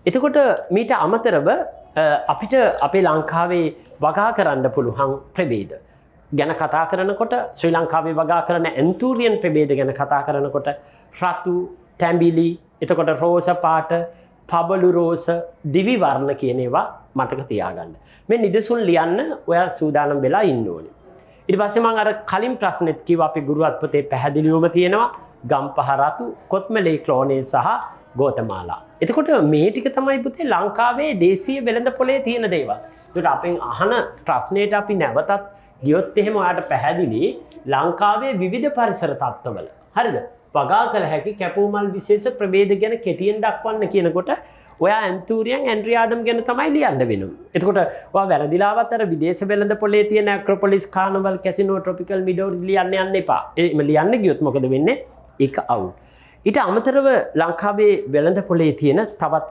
එතකොට මීට අමතරව අපිට අපේ ලංකාවේ වගා කරන්න පුළුවන් ප්‍රභේද ගැන කතා කරනකොට ශ්‍රී ලංකාවේ වගා කරන ඇන්තූරියන් ප්‍රභේද ගැන කතා කරනකොට රතු, තැඹිලි, එතකොට රෝස පාට, පබළු රෝස, දිවි වර්ණ කියන ඒවා මතක තියාගන්න. මේ නිදසුන් ලියන්න ඔයා සූදානම් වෙලා ඉන්න ඕනේ. ඊට පස්සේ මම අර කලින් ප්‍රශ්නෙත් කිව්වා අපි ගුරුවත් පොතේ පැහැදිලිවම තියෙනවා ගම්පහ රතු, කොත්මලේ ක්ලෝනේ සහ ගෝතමාලා. එතකොට මේ ටික තමයි පුතේ ලංකාවේ දේශීය වෙළඳපොලේ තියෙන දේවල්. ඒකට අපෙන් අහන ප්‍රශ්නෙට අපි නැවතත් ගියොත් එහෙම ඔයාලට පැහැදිලි ලංකාවේ විවිධ පරිසර තත්ත්වවල. හරිද? වගා කළ හැකි කැපූමල් විශේෂ ප්‍රභේද ගැන කෙටියෙන් දක්වන්න කියනකොට ඔයා ඇන්තූරියම් එන්ට්‍රියාඩම් ගැන තමයි ලියන්න වෙනවා. එතකොට ඔයා වැරදිලාවත් අර විදේශ වෙළඳපොලේ තියෙන ඇක්‍රොපොලිස්, කාර්නිවල්, කැසිනෝ, ට්‍රොපිකල් මීඩෝ ලියන්න යන්න එපා. එහෙම ලියන්න ගියොත් මොකද වෙන්නේ? ඒක අවුල්. ඊට අමතරව ලංකාවේ වෙළඳපොලේ තියෙන තවත්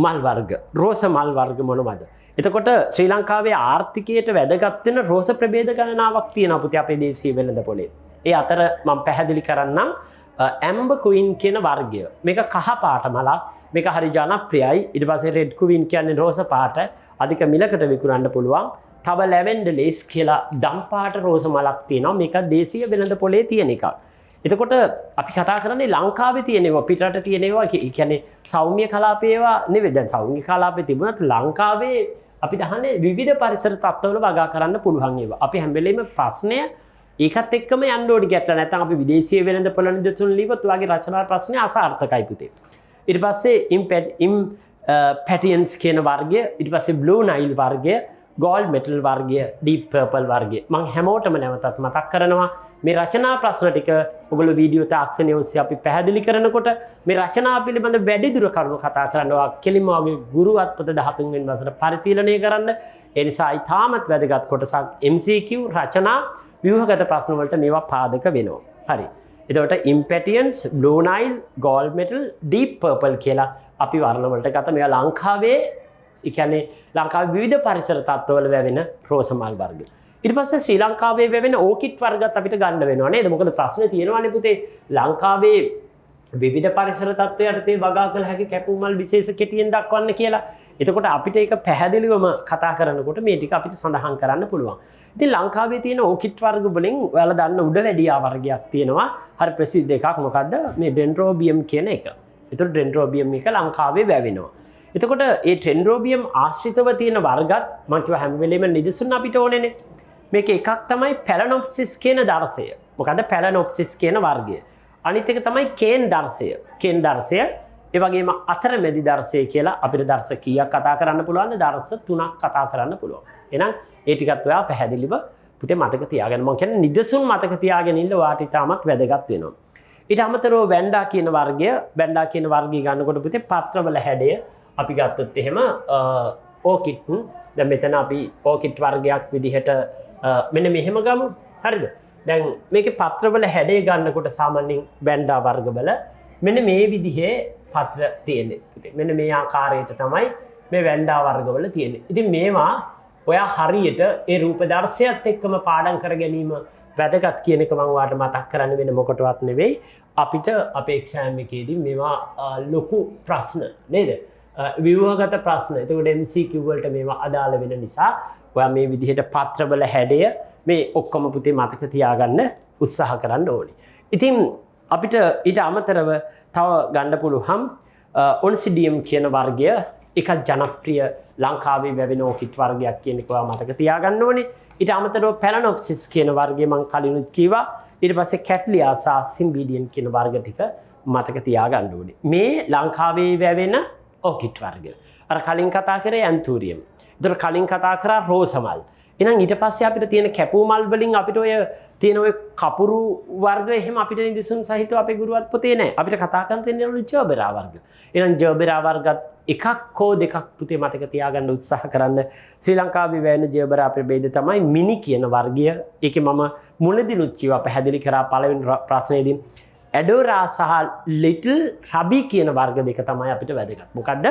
මල් වර්ග, රෝස මල් වර්ග මොනවද? එතකොට ශ්‍රී ලංකාවේ ආර්ථිකයට වැදගත් වෙන රෝස ප්‍රභේද ගණනාවක් තියෙනවා පුතේ අපේ දේශීය වෙළඳපොලේ. ඒ අතර මම පැහැදිලි කරන්නම් ඇම්බර් ක්වීන් කියන වර්ගය. මේක කහ පාට මලක්. මේක හරි ජනප්‍රියයි. ඊට පස්සේ රෙඩ් ක්වීන් කියන්නේ රෝස පාට. අධික මිලකට විකුණන්න පුළුවන්. තව ලැවෙන්ඩර් ලේස් කියලා දම් පාට රෝස මලක් තියෙනවා. මේක දේශීය වෙළඳපොලේ තියෙන එකක්. එතකොට අපි කතා කරන්නේ ලංකාවේ තියෙනවා පිටරට තියෙනවා කියන්නේ සෞම්‍ය කලාපේ ඒවා නෙවෙයි. දැන් සෞම්‍ය කලාපේ තිබුණත් ලංකාවේ අපි දහන්නේ විවිධ පරිසර තත්ත්වවල වගා කරන්න පුළුවන් ඒවා. අපි හැම වෙලෙම ප්‍රශ්නය ඒකත් එක්කම යන්න ඕනේ ගැටලා නැත්නම් අපි විදේශීය වෙළඳපොළ නිදසුන් ලියුවොත් ඔයාගේ රචනා ප්‍රශ්නේ අසාර්ථකයි පුතේ. ඊට පස්සේ පැටියන්ස් කියන වර්ගය, ඊට පස්සේ බ්ලූ නයිල් වර්ගය, ගෝල්ඩ් මෙටල් වර්ගය, ඩීප් පර්පල් වර්ගය. මම හැමෝටම නැවතත් මතක් කරනවා මේ රචනා ප්‍රශ්න ටික ඔයගොල්ලෝ වීඩියෝ තාක්ෂණය ඔස්සේ අපි පැහැදිලි කරනකොට මේ රචනා පිළිබඳ වැඩිදුර කරුණු කතා කරනවා. කෙලින්ම වගේ ගුරුවත් පොත 13 වෙනි වසර පරිශීලනය කරන්න. ඒ නිසා ඊටමත් වැදගත් කොටසක් MCQ රචනා ව්‍යුහගත ප්‍රශ්න වලට මේවා පාදක වෙනවා. හරි. එතකොට impatiens, blue Nile, gold metal, deep purple කියලා අපි වර්ණ වලට ගත මේවා ලංකාවේ ඒ කියන්නේ ලංකාවේ විවිධ පරිසර තත්ත්වවල වැවෙන රෝස මල් වර්ග. ඊට පස්සේ ශ්‍රී ලංකාවේ වැවෙන ඕකිඩ් වර්ගත් අපිට ගන්න වෙනවා නේද? මොකද ප්‍රශ්නේ තියෙනවානේ පුතේ ලංකාවේ විවිධ පරිසර තත්ත්වයට තේ වගා කළ හැකි කැපූමල් විශේෂ කෙටියෙන් දක්වන්න කියලා. එතකොට අපිට ඒක පැහැදිලිවම කතා කරනකොට මේ ටික අපිට සඳහන් කරන්න පුළුවන්. ඉතින් ලංකාවේ තියෙන ඕකිඩ් වර්ග වලින් ඔයාලා දන්න උඩවැඩියා වර්ගයක් තියෙනවා. හරි ප්‍රසිද්ධ එකක් මොකද්ද? මේ ඩෙන්ඩ්‍රෝබියම් කියන එක. ඒතකොට ඩෙන්ඩ්‍රෝබියම් එක ලංකාවේ වැවෙනවා. එතකොට මේ ඩෙන්ඩ්‍රෝබියම් ආශ්‍රිතව තියෙන වර්ගත් මම කිව්වා හැම වෙලෙම නිදසුන් අපිට ඕනේනේ. මේක එකක් තමයි පැලනොප්සිස් කියන දර්ශය. මොකද්ද පැලනොප්සිස් කියන වර්ගය. අනිත් එක තමයි කේන් දර්ශය. කේන් දර්ශය ඒ වගේම අතරමැදි දර්ශය කියලා අපිට දර්ශ කීයක් කතා කරන්න පුළුවන්ද? දර්ශ 3ක් කතා කරන්න පුළුවන්. එහෙනම් ඒ ටිකත් ඔයා පැහැදිලිව පුතේ මතක තියාගන්න. මම කියන්නේ නිදසුන් මතක තියාගෙන ඉන්න ඔයාට ඉතාමත් වැදගත් වෙනවා. ඊට අමතරව වැන්ඩා කියන වර්ගය ගන්නකොට පුතේ පත්‍රවල හැඩය අපි ගත්තොත් එහෙම ඕකිඩ් දැන් මෙතන අපි ඕකිඩ් වර්ගයක් විදිහට මෙන්න මෙහෙම ගමු. හරිද? දැන් මේකේ පත්‍රවල හැඩය ගන්නකොට සාමාන්‍යයෙන් වැන්ඩා වර්ගවල මෙන්න මේ විදිහේ පත්‍ර තියෙන්නේ. මෙන්න මේ ආකාරයට තමයි මේ වැන්ඩා වර්ගවල තියෙන්නේ. ඉතින් මේවා ඔයා හරියට ඒ රූප දර්ශයත් එක්කම පාඩම් කර ගැනීම වැදගත් කියන එක මම ඔයාලට මතක් කරන්න වෙන මොකටවත් නෙවෙයි. අපිට අපේ එක්සෑම් එකේදී මේවා ලොකු ප්‍රශ්න නේද? ව්‍යුහගත ප්‍රශ්න. ඒකට MCQ වලට මේවා අදාළ වෙන නිසා ඔයා මේ විදිහට පත්‍රවල හැඩය මේ ඔක්කොම පුතේ මතක තියාගන්න උත්සාහ කරන්න ඕනේ. ඉතින් අපිට ඊට අමතරව තව ගන්න පුළුවන් ඔන්සිඩියම් කියන වර්ගය එකක් ජනප්‍රිය ලංකාවේ වැවෙන ඕකිඩ් වර්ගයක් කියන එක ඔයා මතක තියාගන්න ඕනේ. ඊට අමතරව පැලනොප්සිස් කියන වර්ගය මම කලිනුත් කිව්වා. ඊට පස්සේ කැට්ලියා සහ සිම්බීඩියන් කියන වර්ග ටික මතක තියාගන්න ඕනේ. මේ ලංකාවේ වැවෙන ඕකිඩ් වර්ග. අර කලින් කතා කරේ ඇන්තූරියම්. ඒතර කලින් කතා කරා රෝස මල්. එහෙනම් ඊට පස්සේ අපිට තියෙන කැපූ මල් වලින් අපිට ඔය තියෙන ඔය කපුරු වර්ග එහෙම අපිට නිදසුන් සහිතව අපේ ගුරුවත් පොතේ නැහැ. අපිට කතා කරන්න තියෙන ජර්බෙරා වර්ග. එහෙනම් ජර්බෙරා වර්ගත් එකක් හෝ දෙකක් පුතේ මතක තියාගන්න උත්සාහ කරන්න. ශ්‍රී ලංකාවේ වැයෙන ජර්බෙරා ප්‍රභේද තමයි මිනි කියන වර්ගය. ඒකේ මම මුලදිනුත් කිව්වා පැහැදිලි කරා පළවෙනි ප්‍රශ්නයේදී. ඇඩෝරා සහ ලිටල් රබි කියන වර්ග දෙක තමයි අපිට වැදගත්. මොකද්ද?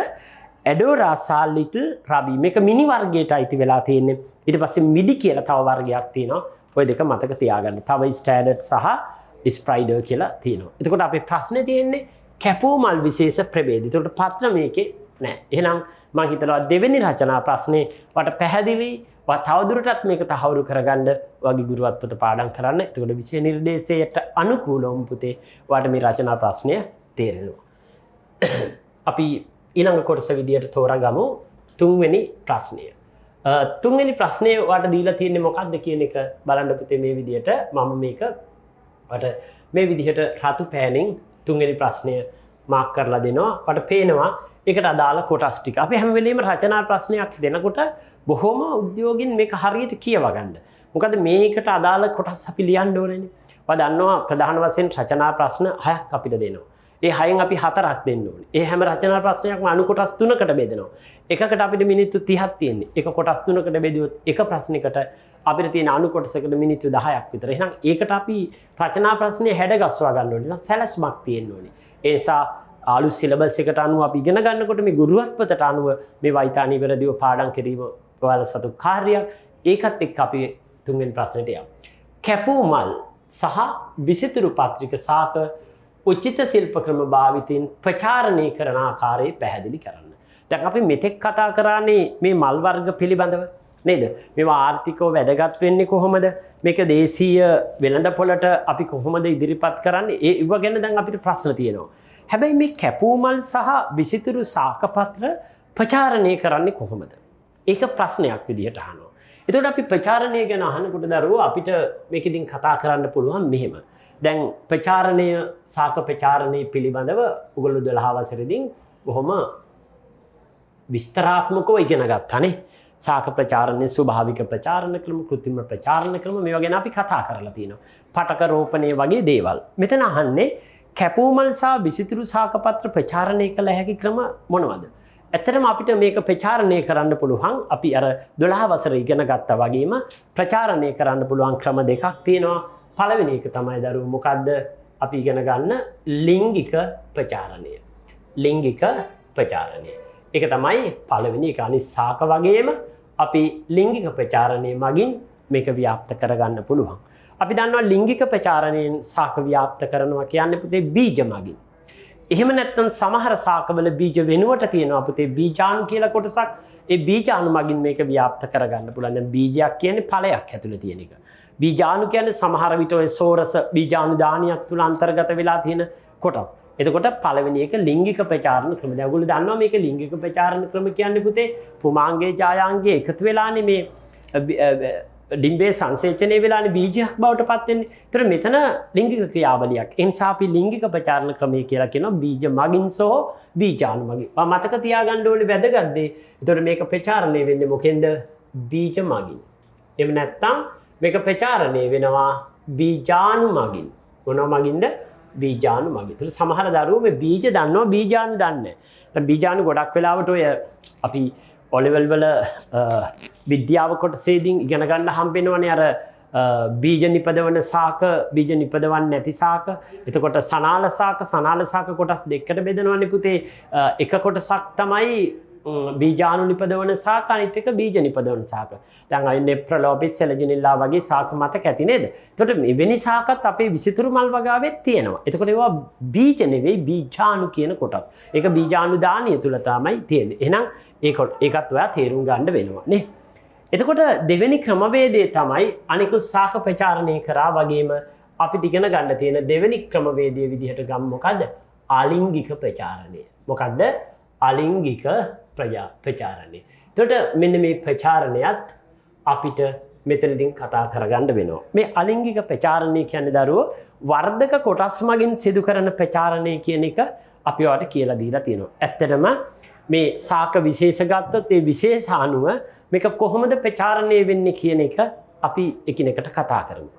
ඇඩෝරා සහ ලිටල් රබි මේක මිනි වර්ගයට අයිති වෙලා තියෙන්නේ. ඊට පස්සේ මිඩි කියලා තව වර්ගයක් තියෙනවා. ඔය දෙක මතක තියාගන්න. තව ස්ටෑන්ඩඩ් සහ ස්ප්‍රයිඩර් කියලා තියෙනවා. එතකොට අපේ ප්‍රශ්නේ තියෙන්නේ කැපූ මල් විශේෂ ප්‍රභේද. එතකොට පත්‍ර මේකේ නැහැ. එහෙනම් මම හිතනවා දෙවෙනි රචනා ප්‍රශ්නේ වට පැහැදිලි තවදුරටත් මේක තහවුරු කරගන්න වගේ ගුරුවත් පොත පාඩම් කරන්න. එතකොට විෂය නිර්දේශයට අනුකූලවම පුතේ වට මේ රචනා ප්‍රශ්නය තේරෙනවා. අපි ඊළඟ කොටස විදියට තෝරාගමු තුන්වෙනි ප්‍රශ්නය. තුන්වෙනි ප්‍රශ්නේ වට දීලා තියෙන්නේ මොකක්ද කියන එක බලන්න පුතේ මේ විදියට මම මේක වට මේ විදිහට රතු පෑනින් තුන්වෙනි ප්‍රශ්නය මාක් කරලා දෙනවා. වට පේනවා ඒකට අදාළ කොටස් ටික. අපි හැම වෙලෙම රචනා ප්‍රශ්නයක් දෙනකොට බොහොම උද්‍යෝගින් මේක හරියට කියවා ගන්න. මොකද මේකට අදාළ කොටස් අපි ලියන්න ඕනේනේ. ඔයා දන්නවා ප්‍රධාන වශයෙන් රචනා ප්‍රශ්න 6ක් අපිට දෙනවා. ඒ 6න් අපි 4ක් දෙන්න ඕනේ. ඒ හැම රචනා ප්‍රශ්නයක්ම අනු කොටස් 3කට බෙදෙනවා. එකකට අපිට මිනිත්තු 30ක් තියෙන්නේ. එක කොටස් 3කට බෙදුවොත් එක ප්‍රශ්නයකට අපිට තියෙන අනු කොටසකට මිනිත්තු 10ක් විතර. එහෙනම් ඒකට අපි රචනා ප්‍රශ්නේ හැඩ ගස්වා ගන්න ඕනේ. නැත්නම් සැලැස්මක් තියෙන්න ඕනේ. ඒ නිසා ආලු සිලබස් එකට අනුව අපි ඉගෙන ගන්නකොට මේ ගුරුවත් පොතට අනුව මේ වෛතානි විරදිව පාඩම් කිරීම ඔයාලා සතු කාර්යයක්. ඒකත් එක්ක අපි තුන්වෙනි ප්‍රශ්නෙට යමු. කැපූ මල් සහ විසිතුරු පත්‍රික සාක උචිත ශිල්ප ක්‍රම භාවිතින් ප්‍රචාරණය කරන ආකාරය පැහැදිලි කරන්න. දැන් අපි මෙතෙක් කතා කරන්නේ මේ මල් වර්ග පිළිබඳව නේද? මේවා ආර්ථිකව වැදගත් වෙන්නේ කොහොමද? මේක දේශීය වෙළඳ පොළට අපි කොහොමද ඉදිරිපත් කරන්නේ? ඒව ගැන දැන් අපිට ප්‍රශ්න තියෙනවා. හැබැයි මේ කැපූ මල් සහ විසිතුරු සාකපත්‍ර ප්‍රචාරණය කරන්නේ කොහොමද? ඒක ප්‍රශ්නයක් විදිහට අහනවා. එතකොට අපි ප්‍රචාරණය ගැන අහනකොට දරුවෝ අපිට මේකෙන් කතා කරන්න පුළුවන් මෙහෙම. දැන් ප්‍රචාරණය සාක ප්‍රචාරණය පිළිබඳව ඔයගොල්ලෝ 12 වසරේදී බොහොම විස්තරාත්මකව ඉගෙන ගත්තානේ. සාක ප්‍රචාරණය, ස්වභාවික ප්‍රචාරණ ක්‍රම, කෘත්‍රිම ප්‍රචාරණ ක්‍රම මේවා ගැන අපි කතා කරලා තියෙනවා. පටක රෝපණය වගේ දේවල්. මෙතන අහන්නේ කැපූ මල් සහ විසිතුරු සාකපත්‍ර ප්‍රචාරණය කළ හැකි ක්‍රම මොනවද? ඇත්තටම අපිට මේක ප්‍රචාරණය කරන්න පුළුවන්. අපි අර 12 වසර ඉගෙන ගත්තා වගේම ප්‍රචාරණය කරන්න පුළුවන් ක්‍රම දෙකක් තියෙනවා. පළවෙනි එක තමයි දරුවෝ මොකද්ද? අපි ඉගෙන ගන්න ලිංගික ප්‍රචාරණය. ලිංගික ප්‍රචාරණය. ඒක තමයි පළවෙනි එක. අනිත් සාක වගේම අපි ලිංගික ප්‍රචාරණය මගින් මේක ව්‍යාප්ත කරගන්න පුළුවන්. අපි දන්නවා ලිංගික ප්‍රචාරණයෙන් සාක ව්‍යාප්ත කරනවා කියන්නේ පුතේ බීජ මගින්. එහෙම නැත්නම් සමහර සාකවල බීජ වෙනුවට තියෙනවා පුතේ බීජාණු කියලා කොටසක්. ඒ බීජාණු මගින් මේක ව්‍යාප්ත කරගන්න පුළුවන්. දැන් බීජයක් කියන්නේ ඵලයක් ඇතුළේ තියෙන එක. බීජාණු කියන්නේ සමහර විට ඔය සෝරස බීජාණු දානියක් තුල අන්තර්ගත වෙලා තියෙන කොටස්. එතකොට පළවෙනි එක ලිංගික ප්‍රචාරණ ක්‍රම. දැන් ඔයගොල්ලෝ දන්නවා මේක ලිංගික ප්‍රචාරණ ක්‍රම කියන්නේ පුතේ පුමාංගයේ ඡායාංගයේ එකතු වෙලානේ මේ ඩිම්බේ සංසේචනය වෙලානේ බීජයක් බවට පත් වෙන්නේ. ඒතර මෙතන ලිංගික ක්‍රියාවලියක්. ඒ නිසා අපි ලිංගික ප්‍රචාරණ ක්‍රමය කියලා කියනවා බීජ මගින් සහ බීජාණු මගින්. මතක තියාගන්න ඕනේ වැදගත් දේ. ඒතර මේක ප්‍රචාරණය වෙන්නේ මොකෙන්ද? බීජ මගින්. එහෙම නැත්නම් මේක ප්‍රචාරණය වෙනවා බීජාණු මගින්. මොනවා මගින්ද? බීජාණු මගින්. ඒතර සමහර දරුවෝ මේ බීජ දන්නවා බීජාණු දන්නේ නැහැ. දැන් බීජාණු ගොඩක් වෙලාවට ඔය අපි ඔලෙවල් වල විද්‍යාව කොටසේදී ඉගෙන ගන්න හම්බෙනවනේ අර බීජ නිපදවන සාක, බීජ නිපදවන්නේ නැති සාක. එතකොට සනාල සාක කොටස් දෙකකට බෙදනවනේ පුතේ. එක කොටසක් තමයි බීජාණු නිපදවන සාක, අනිත් එක බීජ නිපදවන සාක. දැන් අය නෙප්‍රලෝපිස් සෙලජිනිල්ලා වගේ සාක මතක ඇති නේද? එතකොට මෙවැනි සාකත් අපේ විසිතුරු මල් වගාවෙත් තියෙනවා. එතකොට ඒවා බීජ නෙවෙයි බීජාණු කියන කොටස්. ඒක බීජාණු දානිය තුල තමයි තියෙන්නේ. එහෙනම් ඒකත් ඔයා තේරුම් ගන්න වෙනවා නේ. එතකොට දෙවෙනි ක්‍රමවේදය තමයි අනිකුත් සාක ප්‍රචාරණය කරා වගේම අපිට ඉගෙන ගන්න තියෙන දෙවෙනි ක්‍රමවේදයේ විදිහට ගමු මොකද්ද? අලිංගික ප්‍රචාරණය. මොකද්ද? අලිංගික ප්‍රචාරණය. එතකොට මෙන්න මේ ප්‍රචාරණයත් අපිට මෙතනදී කතා කරගන්න වෙනවා. මේ අලිංගික ප්‍රචාරණය කියන්නේ දරුවෝ වර්ධක කොටස් මගින් සිදු කරන ප්‍රචාරණය කියන එක අපි ඔයාලට කියලා දීලා තියෙනවා. ඇත්තටම මේ සාක විශේෂ ගත්තොත් ඒ විශේෂ අණුව මේක කොහොමද ප්‍රචාරණය වෙන්නේ කියන එක අපි එකිනෙකට කතා කරමු.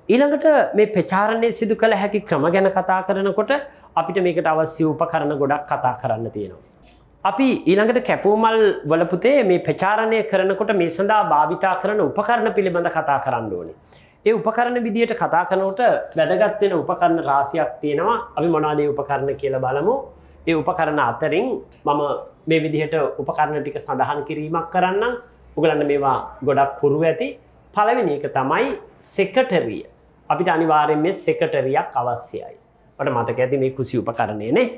ඊළඟට මේ ප්‍රචාරණය සිදු කළ හැකි ක්‍රම ගැන කතා කරනකොට අපිට මේකට අවශ්‍ය උපකරණ ගොඩක් කතා කරන්න තියෙනවා. අපි ඊළඟට කැපුමල් වල පුතේ මේ ප්‍රචාරණය කරනකොට මේ සඳහා භාවිතා කරන උපකරණ පිළිබඳ කතා කරන්න ඕනේ. ඒ උපකරණ විදියට කතා කරනකොට වැදගත් වෙන උපකරණ රාශියක් තියෙනවා. අපි මොනවද ඒ උපකරණ කියලා බලමු. ඒ උපකරණ අතරින් මම මේ විදිහට උපකරණ ටික සඳහන් කිරීමක් කරන්නම්. ඔයගලන්ට මේවා ගොඩක් හුරු ඇති. පළවෙනි එක තමයි සෙක්‍රටරිය. අපිට අනිවාර්යෙන් මේ සෙක්‍රටරියක් අවශ්‍යයි. ඔයාලට මතක ඇති මේ කුසි උපකරණය නේ.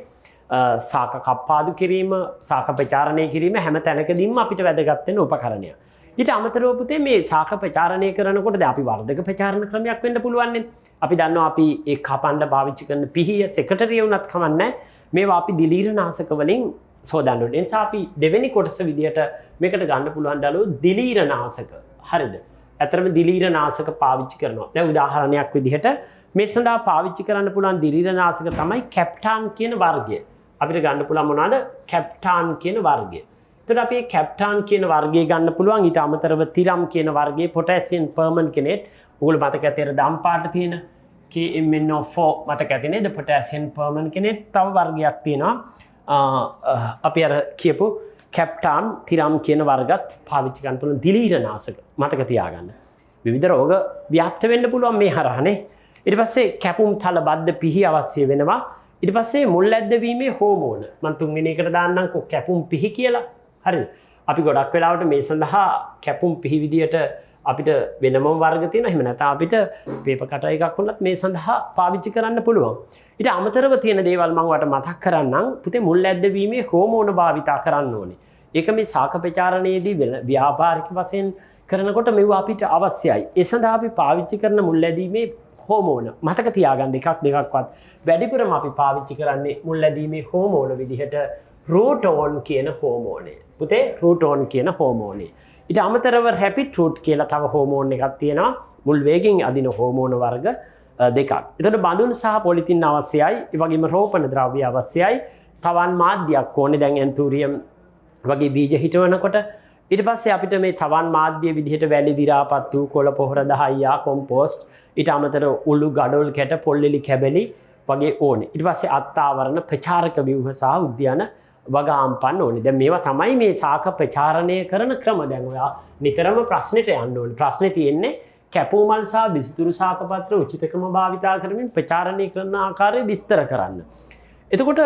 සාක කප්පාදු කිරීම, සාක ප්‍රචාරණය කිරීම හැම තැනකදීම අපිට වැදගත් වෙන උපකරණයක්. ඊට අමතරව පුතේ මේ සාක ප්‍රචාරණය කරනකොට දැන් අපි වර්ධක ප්‍රචාරණ ක්‍රමයක් වෙන්න පුළුවන් නේ. අපි දන්නවා අපි ඒ කපන්න පාවිච්චි කරන පිහිය සෙක්‍රටරිය වුණත් කමන්නේ. මේවා අපි දිලීරනාශක වලින් සෝදන්න ඕනේ. ඒ නිසා අපි දෙවෙනි කොටස විදියට මේකට ගන්න පුළුවන් දලෝ දිලීරනාශක. හරිද? ඇත්තටම දිලීරනාශක පාවිච්චි කරනවා. දැන් උදාහරණයක් විදිහට මේ සඳහා පාවිච්චි කරන්න පුළුවන් දිලීරනාශක තමයි කැප්ටාන් කියන වර්ගය. අපිට ගන්න පුළුවන් මොනවාද? කැප්ටාන් කියන වර්ගය. එතකොට අපි මේ කැප්ටාන් කියන වර්ගය ගන්න පුළුවන්. ඊට අමතරව තිරම් කියන වර්ගයේ පොටෑසියම් පර්මන්ගනේට්. ඔයගොල්ලෝ මතක ඇති අර දම් පාට තියෙන KMnO4 මතක ඇති නේද? පොටෑසියම් පර්මන්ගනේට් තව වර්ගයක් තියෙනවා. අපි අර කියපු කැප්ටාන් තිරම් කියන වර්ගත් පාවිච්චි කරන්න පුළුවන් දිලීරනාශක. මතක තියාගන්න. විවිධ රෝග ව්‍යාප්ත වෙන්න පුළුවන් මේ හරහානේ. ඊට පස්සේ කැපුම් තල බද්ධ පිහි අවශ්‍ය වෙනවා. ඊට පස්සේ මුල් ඇද්දවීමේ හෝමෝන. මම තුන්වෙනි එකට දාන්නම්කෝ කැපුම් පිහි කියලා. හරිද? අපි ගොඩක් වෙලාවට මේ සඳහා කැපුම් පිහි විදියට අපිට වෙනම වර්ග තියෙනවා. එහෙම නැත්නම් අපිට පේපර් කටර් එකක් වුණත් මේ සඳහා පාවිච්චි කරන්න පුළුවන්. ඊට අමතරව තියෙන දේවල් මම ඔයාලට මතක් කරන්නම්. පුතේ මුල් ඇද්දවීමේ හෝමෝන භාවිතා කරන්න ඕනේ. ඒක මේ සාක ප්‍රචාරණයේදී ව්‍යාපාරික වශයෙන් කරනකොට මේව අපිට අවශ්‍යයි. ඒ සඳහා අපි පාවිච්චි කරන මුල් ඇදීමේ හෝමෝන මතක තියාගන්න එකක් දෙකක්වත් වැඩිපුරම අපි පාවිච්චි කරන්නේ මුල් ඇදීමේ හෝමෝන විදිහට රූටෝන් කියන හෝමෝනය. පුතේ රූටෝන් කියන හෝමෝනය. ඊට අමතරව රැපිඩ් රූට් කියලා තව හෝමෝන් එකක් තියෙනවා. මුල් වේගෙන් අදින හෝමෝන වර්ග දෙකක්. එතකොට බඳුන් සහ පොලිතින් අවශ්‍යයි. ඒ වගේම රෝපණ ද්‍රව්‍ය අවශ්‍යයි. තවන් මාධ්‍යයක් ඕනේ. දැන් ඇන්තූරියම් වගේ බීජ හිටවනකොට ඊට පස්සේ අපිට මේ තවන් මාධ්‍ය විදිහට වැලි දිරාපත් වූ කොළ පොහොර දහයියා කොම්පෝස්ට් ඊට අමතරව උළු ගඩොල් කැට පොල්ලෙලි කැබලි වගේ ඕනේ. ඊට පස්සේ අත්තාවරණ ප්‍රචාරක ව්‍යුහ සහ උද්‍යාන වගාම්පන්න ඕනේ. දැන් මේවා තමයි මේ සාක ප්‍රචාරණය කරන ක්‍රම. දැන් ඔයා නිතරම ප්‍රශ්නෙට යන්න ඕනේ. ප්‍රශ්නේ තියෙන්නේ කැපුමල් සහ විසිතුරු සාකපත්‍ර උචිත ක්‍රම භාවිතා කරමින් ප්‍රචාරණය කරන ආකාරය විස්තර කරන්න. එතකොට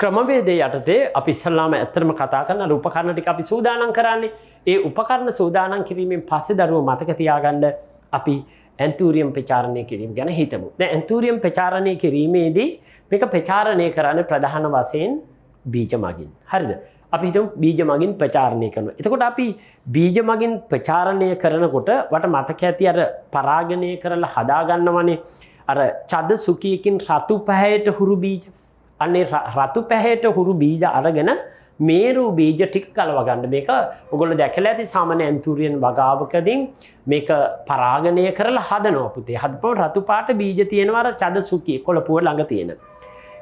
ක්‍රමවේදය යටතේ අපි ඉස්සල්ලාම ඇත්තටම කතා කරන උපකරණ ටික අපි සූදානම් කරන්නේ. ඒ උපකරණ සූදානම් කිරීමෙන් පස්සේ දරුවෝ මතක තියාගන්න අපි ඇන්තූරියම් ප්‍රචාරණය කිරීම ගැන හිතමු. දැන් ඇන්තූරියම් ප්‍රචාරණය කිරීමේදී මේක ප්‍රචාරණය කරන්නේ ප්‍රධාන වශයෙන් බීජ මගින්. හරිද? අපි හිතමු බීජ මගින් ප්‍රචාරණය කරනවා. එතකොට අපි බීජ මගින් ප්‍රචාරණය කරනකොට වට මතක ඇති අර පරාගණය කරලා හදා ගන්නවනේ අර චද සුකියකින් රතු පැහැයට හුරු බීජ. අනේ රතු පැහැයට හුරු බීජ අරගෙන මේරු බීජ ටික ගලව ගන්න. මේක ඔයගොල්ලෝ දැකලා ඇති සාමාන්‍ය ඇන්තූරියම් වගාවකදී මේක පරාගණය කරලා හදනවා පුතේ. හදපුවම රතු පාට බීජ තියෙනවා අර චද සුකිය කොළපුව ළඟ තියෙන.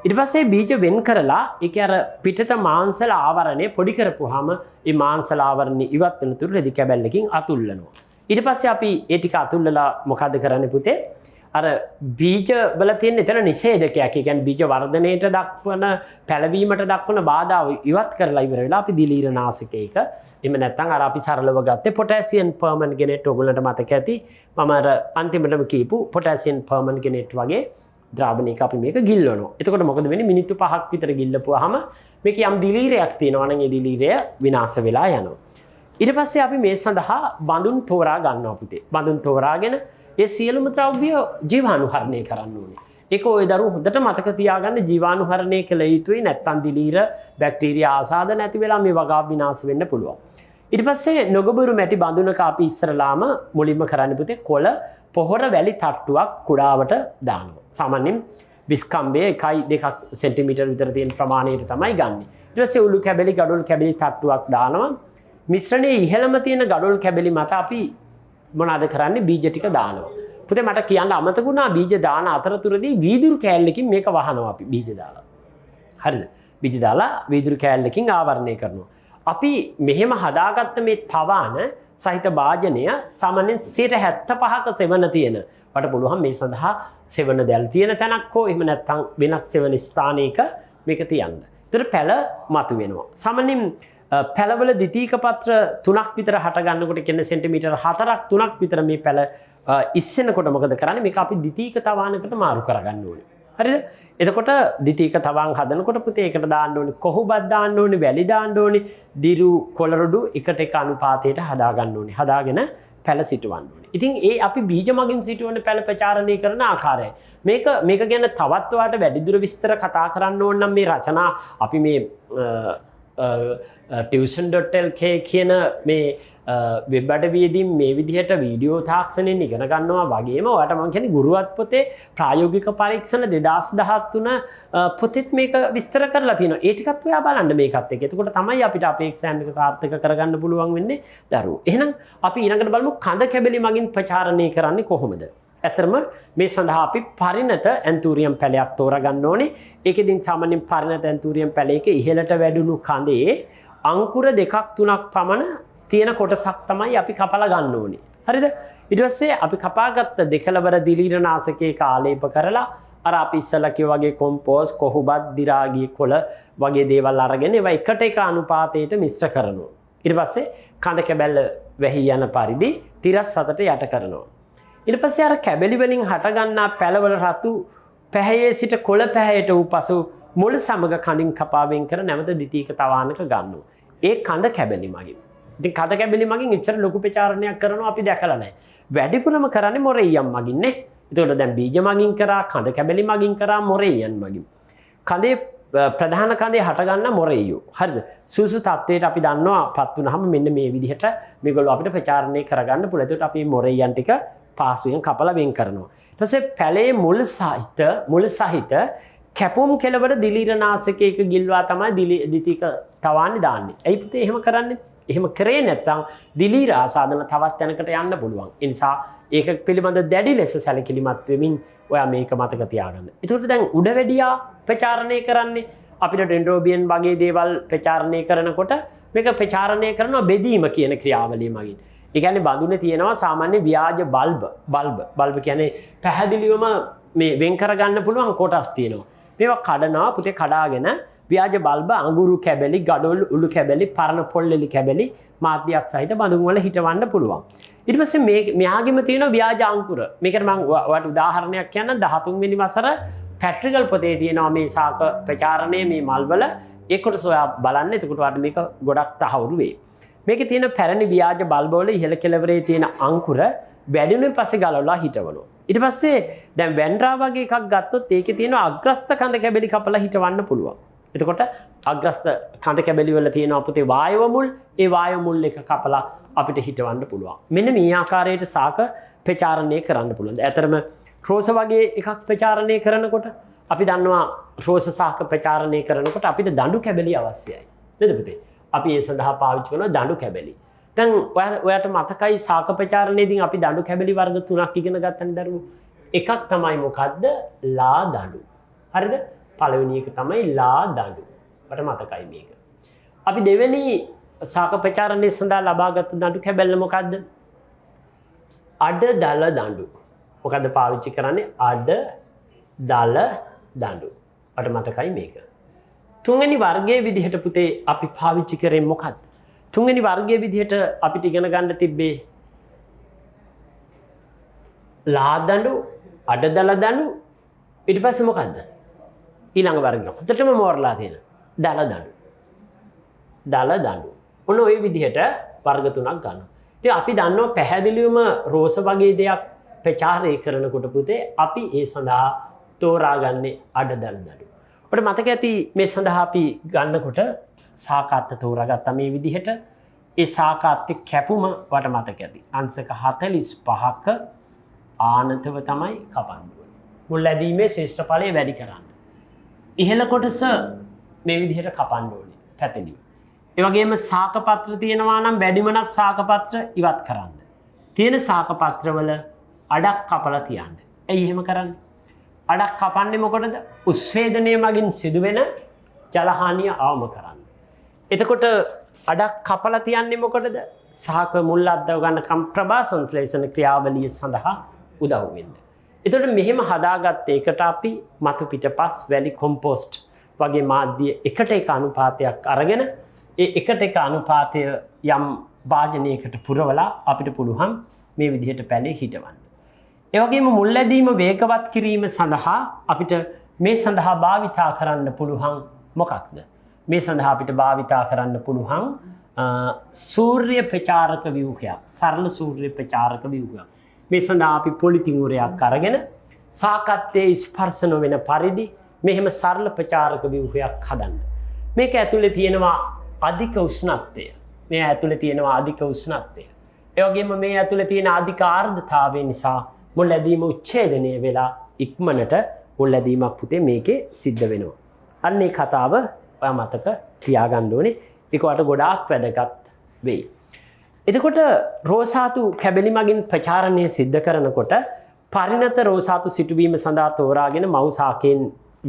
ඊට පස්සේ බීජ වෙන් කරලා ඒක අර පිටත මාංශල ආවරණය පොඩි කරපුවාම මේ මාංශල ආවරණය ඉවත් වෙනතුරු රෙදි කැබැල්ලකින් අතුල්ලනවා. ඊට පස්සේ අපි ඒ ටික අතුල්ලලා මොකද කරන්නේ පුතේ? අර බීජ වල තියෙන එතන නිෂේධකයක්. ඒ කියන්නේ බීජ වර්ධනයට දක්වන පැලවීමට දක්වන බාධා ඉවත් කරලා ඉවර වෙලා අපි දිලීරනාශකයක එහෙම නැත්නම් අර අපි සරලව ගත්තේ පොටෑසියම් පර්මන්ගනේට් ඔයගොල්ලන්ට මතක ඇති. මම අර අන්තිමටම කියපු පොටෑසියම් පර්මන්ගනේට් වගේ ද්‍රාවණයක අපි මේක ගිල්වනවා. එතකොට මොකද වෙන්නේ? මිනිත්තු 5ක් විතර ගිල්ලපුවාම මේක යම් දිලීරයක් තියෙනවා නම් ඒ දිලීරය විනාශ වෙලා යනවා. ඊට පස්සේ අපි මේ සඳහා බඳුන් තෝරා ගන්නවා පුතේ. බඳුන් තෝරාගෙන ඒ සියලුම ද්‍රව්‍ය ජීවාණුහරණය කරන්න ඕනේ. ඒක ඔය දරුවෝ හොඳට මතක තියාගන්න ජීවාණුහරණය කළ යුතුයි. නැත්නම් දිලීර බැක්ටීරියා ආසාද නැති වෙලා මේ වගාව විනාශ වෙන්න පුළුවන්. ඊට පස්සේ නොගබුරු මැටි බඳුනක අපි ඉස්සරලාම මුලින්ම කරන්න පුතේ කොළ පොහොර වැලි තට්ටුවක් කුඩාවට දානවා. සාමාන්‍යයෙන් විස්කම්බේ 1-2 සෙන්ටිමීටර් විතර තියෙන ප්‍රමාණයට තමයි ගන්න. ඊට පස්සේ උළු කැබලි ගඩොල් කැබලි තට්ටුවක් දානවා. මිශ්‍රණයේ ඉහළම තියෙන ගඩොල් කැබලි මත අපි මොනවාද කරන්නේ? බීජ ටික දානවා. පුතේ මට කියන්න අමතක වුණා බීජ දාන අතරතුරදී වීදුරු කෑල්ලකින් මේක වහනවා අපි බීජ දාලා. හරිද? බීජ දාලා වීදුරු කෑල්ලකින් ආවරණය කරනවා. අපි මෙහෙම හදාගත්ත මේ තවාන සහිත භාජනය සාමාන්‍යයෙන් 75%ක සෙවන තියෙන වට පුළුවන් මේ සඳහා සෙවන දැල් තියෙන තැනක් හෝ එහෙම නැත්නම් වෙනත් සෙවන ස්ථානයක මේක තියන්න. ඒතර පැල මතුවෙනවා. සාමාන්‍යයෙන් පැලවල ද්විතීක පත්‍ර 3ක් විතර හට ගන්නකොට කියන්නේ සෙන්ටිමීටර් 4ක් 3ක් විතර මේ පැල ඉස්සෙනකොට මොකද කරන්නේ? මේක අපි ද්විතීක තවානකට මාරු කරගන්න ඕනේ. හරිද? එතකොට ද්විතීක තවාන් හදනකොට පුතේ ඒකට දාන්න ඕනේ කොහොබක් දාන්න ඕනේ, වැලි දාන්න ඕනේ, දිරු කොළරොඩු එකට එක අනුපාතයට හදා ගන්න ඕනේ. හදාගෙන පැල සිටවන්න ඕනේ. ඉතින් ඒ අපි බීජ මගින් සිටවන පැල ප්‍රචාරණය කරන ආකාරය. මේක ගැන තවත් ඔයාලට වැඩිදුර විස්තර කතා කරන්න ඕන නම් මේ රචනා අපි මේ tuition.lk කියන මේ වෙබ් අඩවියේදී මේ විදිහට වීඩියෝ තාක්ෂණයෙන් ඉගෙන ගන්නවා වගේම ඔයාලට මම කියන්නේ ගුරුවත් පොතේ ප්‍රායෝගික පරීක්ෂණ 2013 පොතෙත් මේක විස්තර කරලා තියෙනවා. ඒ ටිකත් ඔයා බලන්න මේකත් එක්ක. එතකොට තමයි අපිට අපේ එක්සෑම් එක සාර්ථක කරගන්න පුළුවන් වෙන්නේ දරුවෝ. එහෙනම් අපි ඊළඟට බලමු කඳ කැබලි මගින් ප්‍රචාරණය කරන්නේ කොහොමද? ඇත්තටම මේ සඳහා අපි පරිණත ඇන්තූරියම් පැලයක් තෝරගන්න ඕනේ. ඒකෙදින් සාමාන්‍යයෙන් පරිණත ඇන්තූරියම් පැලයක ඉහළට වැඩුණු කඳේ අංකුර 2ක් 3ක් පමණ තියෙන කොටසක් තමයි අපි කපලා ගන්න ඕනේ. හරිද? ඊට පස්සේ අපි කපාගත්ත දෙකලවර දිලීරනාශකයක ආලේප කරලා අර අපි ඉස්සලා කිව්වා වගේ කොම්පෝස්, කොහොබත්, දිරාගී කොළ වගේ දේවල් අරගෙන ඒවා එකට එක අනුපාතයට මිශ්‍ර කරනවා. ඊට පස්සේ කඳ කැබැල්ල වැහි යන පරිදි තිරස් අතට යට කරනවා. ඊට පස්සේ අර කැබලි වලින් හට ගන්නා පැලවල රතු පැහැයේ සිට කොළ පැහැයට වූ පසු මුල් සමග කඳින් කපා වෙන් කර නැවත ද්විතීක තවානක ගන්නවා. ඒ කඳ කැබලි මගින්. ඉතින් කඳ කැබලි මගින් එච්චර ලොකු ප්‍රචාරණයක් කරනවා අපි දැකලා නැහැ. වැඩිපුරම කරන්නේ මොරෙයියන් මගින් නේ. ඒතකොට දැන් බීජ මගින් කරා, කඳ කැබලි මගින් කරා, මොරෙයියන් මගින්. කඳේ ප්‍රධාන කඳේ හට ගන්න මොරෙයියෝ. හරිද? සුසු තත්වයට අපි දන්නවා පත් වුනහම මෙන්න මේ විදිහට මේගොල්ලෝ අපිට ප්‍රචාරණය කරගන්න පුළුවන්. ඒකට අපි මොරෙයියන් ටික පාසුවෙන් කපලා වෙන් කරනවා. ඊට පස්සේ පැලේ මුල් සහිත කැපුම් කෙලවර දිලීරනාශකයක ගිල්වා තමයි ද්විතීක තවාන්නේ දාන්නේ. ඇයි පුතේ එහෙම කරන්නේ? එහෙම කරේ නැත්නම් දිලීර ආසාදන තවත් තැනකට යන්න පුළුවන්. ඒ නිසා ඒක පිළිබඳ දැඩි ලෙස සැලකිලිමත් වෙමින් ඔයා මේක මතක තියාගන්න. ඒකට දැන් උඩවැඩියා ප්‍රචාරණය කරන්නේ අපිට ඩෙන්ඩ්‍රෝබියන් වගේ දේවල් ප්‍රචාරණය කරනකොට මේක ප්‍රචාරණය කරනවා බෙදීම කියන ක්‍රියාවලිය මගින්. ඒ කියන්නේ බඳුනේ තියෙනවා සාමාන්‍ය ව්‍යාජ බල්බ කියන්නේ පැහැදිලිවම මේ වෙන් කරගන්න පුළුවන් කොටස් තියෙනවා. මේවා කඩනවා පුතේ කඩාගෙන ව්‍යාජ බල්බ අඟුරු කැබලි, ගඩොල් උළු කැබලි, පරණ පොල්ලෙලි කැබලි මාධ්‍යයක් සහිත බඳුන් වල හිටවන්න පුළුවන්. ඊට පස්සේ මේ මෙහාගෙම තියෙන ව්‍යාජ අංකුර. මේකට මම ඔයාලට උදාහරණයක් කියන්නම් 13 වෙනි වසර පැට්‍රිකල් පොතේ තියෙනවා මේ ශාක ප්‍රචාරණයේ මේ මල්වල ඒ කොටස ඔයා බලන්න. එතකොට ඔයාලට මේක ගොඩක් තහවුරු වෙයි. මේකේ තියෙන පැරණි ව්‍යාජ බල්බ වල ඉහළ කෙළවරේ තියෙන අංකුර වැඩිුණෙන් පස්සේ ගලවලා හිටවනවා. ඊට පස්සේ දැන් වැන්ඩ්‍රා වගේ එකක් ගත්තොත් ඒකේ තියෙන අග්‍රස්ත කඳ කැබලි කපලා හිටවන්න පුළුවන්. එතකොට අග්‍රස්ත කඳ කැබලි වල තියෙන අපතේ වායව මුල්, ඒ වායව මුල් එක කපලා අපිට හිටවන්න පුළුවන්. මෙන්න මේ ආකාරයට ශාක ප්‍රචාරණය කරන්න පුළුවන්. ඇතරම රෝස වගේ එකක් ප්‍රචාරණය කරනකොට අපි දන්නවා රෝස ශාක ප්‍රචාරණය කරනකොට අපිට දඬු කැබලි අවශ්‍යයි. නේද පුතේ? අපි ඒ සඳහා පාවිච්චි කරන දඬු කැබලි. දැන් ඔයාට මතකයි ශාක ප්‍රචාරණයේදී අපි දඬු කැබලි වර්ග 3ක් ඉගෙන ගත්තනේ දරුවෝ. එකක් තමයි මොකද්ද? ලා දඬු. හරිද? පළවෙනි එක තමයි ලා දඬු. මට මතකයි මේක. අපි දෙවෙනි ශාක ප්‍රචාරණය සඳහා ලබාගත් දඬු කැබැල්ල මොකද්ද? අඩ දල දඬු. මොකද්ද පාවිච්චි කරන්නේ? අඩ දල දඬු. මට මතකයි මේක. තුන්වෙනි වර්ගයේ විදිහට පුතේ අපි පාවිච්චි කරේ මොකද්ද? තුන්වෙනි වර්ගයේ විදිහට අපිට ඉගෙන ගන්න තිබ්බේ ලා දඬු, අඩ දල දඬු, ඊට පස්සේ මොකද්ද? ඊළඟ වර්ගය. හොඳටම මෝරලා තියෙන දල දඬු. දල දඬු. ඔන්න ওই විදිහට වර්ග තුනක් ගන්නවා. ඉතින් අපි දන්නවා පැහැදිලිවම රෝස වගේ දෙයක් ප්‍රචාරය කරනකොට පුතේ අපි ඒ සඳහා තෝරාගන්නේ අඩ දල දඬු. ඔබට මතක ඇති මේ සඳහා අපි ගන්නකොට සාකාත්ත තෝරාගත්තා මේ විදිහට. ඒ සාකාත්තේ කැපුම වට මතක ඇති. අංශක 45ක ආනතව තමයි කපන්න ඕනේ. මුල් ඇදීමේ ශ්‍රේෂ්ඨඵලය වැඩි කරන්න. ඉහළ කොටස මේ විදිහට කපන්න ඕනේ පැතලිය. ඒ වගේම ශාක පත්‍ර තියෙනවා නම් වැඩිමනත් ශාක පත්‍ර ඉවත් කරන්න. තියෙන ශාක පත්‍රවල අඩක් කපලා තියන්න. ඇයි එහෙම කරන්නේ? අඩක් කපන්නේ මොකටද? උස්වේදනය මගින් සිදුවෙන ජලහානිය අවම කරන්න. එතකොට අඩක් කපලා තියන්නේ මොකටද? සහක මුල් අද්දව ගන්නකම් ප්‍රභා සංශ්ලේෂණ ක්‍රියාවලිය සඳහා උදව් වෙන්න. එතකොට මෙහෙම හදාගත්ත එකට අපි මතු පිටපස් වැලි කොම්පෝස්ට් වගේ මාධ්‍ය එකට එක අනුපාතයක් අරගෙන ඒ එකට එක අනුපාතය යම් වාජනයකට පුරවලා අපිට පුළුවන් මේ විදිහට පැලේ හිටවන්න. ඒ වගේම මුල් ඇදීම වේගවත් කිරීම සඳහා අපිට මේ සඳහා භාවිතා කරන්න පුළුවන් මොකක්ද? මේ සඳහා අපිට භාවිතා කරන්න පුළුවන් සූර්ය ප්‍රචාරක ව්‍යුහයක්, සරල සූර්ය ප්‍රචාරක ව්‍යුහයක්. මේ සඳහා අපි පොලිතින් උරයක් අරගෙන සාකච්ඡයේ ස්පර්ශ නොවන පරිදි මෙහෙම සරල ප්‍රචාරක ව්‍යුහයක් හදන්න. මේක ඇතුලේ තියෙනවා අධික උෂ්ණත්වය. මේ ඇතුලේ තියෙනවා අධික උෂ්ණත්වය. ඒ වගේම මේ ඇතුලේ තියෙන අධික ආර්ද්‍රතාවය නිසා මුල් ඇදීම උච්ඡේදනය වෙලා ඉක්මනට මුල් ඇදීමක් පුතේ මේකේ සිද්ධ වෙනවා. අන්න ඒ කතාව ඔයා මතක තියාගන්න ඕනේ. ඒක වට ගොඩාක් වැදගත් වෙයි. එතකොට රෝසාතු කැබලි මගින් ප්‍රචාරණය සිද්ධ කරනකොට පරිණත රෝසාතු සිටුවීම සඳහා තෝරාගෙන මව් ශාකයෙන්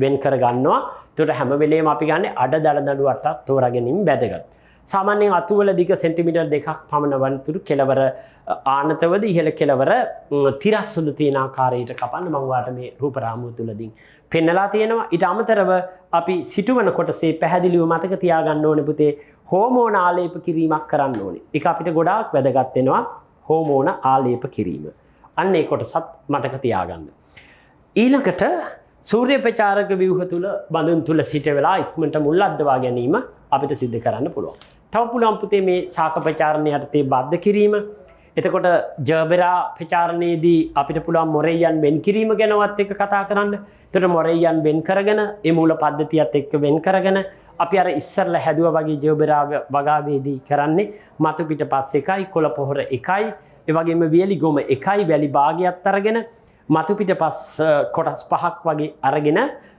වෙන් කර ගන්නවා. එතකොට හැම වෙලේම අපි ගන්න අඩ දල දඬුවට තෝරා ගැනීම වැදගත්. සාමාන්‍යයෙන් අතුවල දිග සෙන්ටිමීටර් 2ක් පමණ වන්තුරු කෙලවර ආනතවද ඉහළ කෙලවර තිරස්සුදු තියෙන ආකාරයට කපන්න මම වාට මේ රූප රාමුව තුලදී පෙන්නලා තියෙනවා. ඊට අමතරව අපි සිටුවන කොටසේ පැහැදිලිව මතක තියාගන්න ඕනේ පුතේ හෝමෝන ආලේප කිරීමක් කරන්න ඕනේ. ඒක අපිට ගොඩාක් වැදගත් වෙනවා හෝමෝන ආලේප කිරීම. අන්න ඒ කොටසත් මතක තියාගන්න. ඊළඟට සූර්ය ප්‍රචාරක ව්‍යුහ තුල බඳුන් තුල සිට වෙලා ඉක්මනට මුල් අද්දවා ගැනීම අපිට සිද්ධ කරන්න පුළුවන්. තව පුළුවන් පුතේ මේ ශාක ප්‍රචාරණය යටතේ බද්ධ කිරීම. එතකොට ජර්බෙරා ප්‍රචාරණයේදී අපිට පුළුවන් මොරෙයන් වෙන් කිරීම ගැනවත් එක්ක කතා කරන්න. එතකොට මොරෙයන් වෙන් කරගෙන ඒ මූල පද්ධතියත් එක්ක වෙන් කරගෙන අපි අර ඉස්සරලා හැදුවා වගේ ජර්බෙරා වගාවේදී කරන්නේ මතු පිටපස් එකයි කොළ පොහොර එකයි ඒ වගේම වියලි ගොම එකයි වැලි භාගයක් අරගෙන මතු පිටපස් කොටස් 5ක් වගේ අරගෙන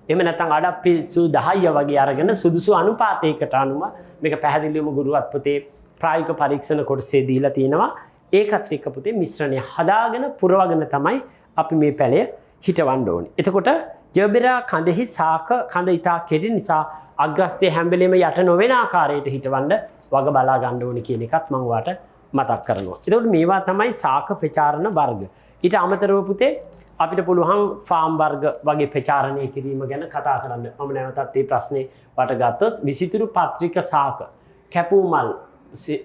එහෙම නැත්නම් අඩප්පිසු 10 වගේ අරගෙන සුදුසු අනුපාතයකට අනුව මේක පැහැදිලිවම ගුරුවත් පුතේ ප්‍රායෝගික පරීක්ෂණ කොටසේ දීලා තියෙනවා. ඒකත් එක්ක පුතේ මිශ්‍රණය හදාගෙන පුරවගෙන තමයි අපි මේ පැලය හිටවන්න ඕනේ. එතකොට ජර්බෙරා කඳෙහි ශාක කඳ ඉතා කෙටි නිසා අග්‍රස්තය හැම වෙලෙම යට නොවන ආකාරයට හිටවන්න වග බලා ගන්න ඕනේ කියන එකත් මම ඔයාලට මතක් කරනවා. එතකොට මේවා තමයි ශාක ප්‍රචාරණ වර්ග. ඊට අමතරව පුතේ අපිට පුළුවන් ෆාම් වර්ග වගේ ප්‍රචාරණය කිරීම ගැන කතා කරන්න. මම නැවතත් මේ ප්‍රශ්නේ වට ගත්තොත් විසිතුරු පත්‍රික ශාක කැපූ මල්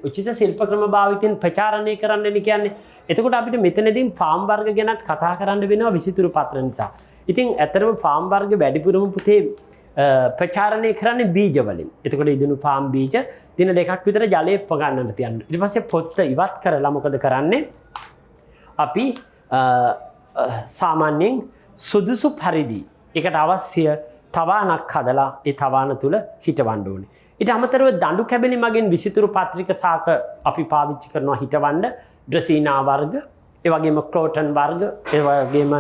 උචිත ශිල්ප ක්‍රම භාවිතයෙන් ප්‍රචාරණය කරන්න කියන්නේ. එතකොට අපිට මෙතනදී ෆාම් වර්ග ගැනත් කතා කරන්න වෙනවා විසිතුරු පත්‍ර නිසා. ඉතින් ඇත්තටම ෆාම් වර්ග වැඩිපුරම පුතේ ප්‍රචාරණය කරන්නේ බීජ වලින්. එතකොට ඉදුණු ෆාම් බීජ දින 2ක් විතර ජලයේ පගන්නන්න තියන්න. ඊට පස්සේ පොත්ත ඉවත් කරලා මොකද කරන්නේ? අපි සාමාන්‍යයෙන් සුදුසු පරිදි ඒකට අවශ්‍ය තවානක් හදලා ඒ තවාන තුල හිටවන්න ඕනේ. ඊට අමතරව දඬු කැබලි මගින් විසිතුරු පත්‍රික ශාක අපි පාවිච්චි කරනවා හිටවන්න ඩ්‍රෙසිනා වර්ග, ඒ වගේම ක්‍රෝටන් වර්ග, ඒ වගේම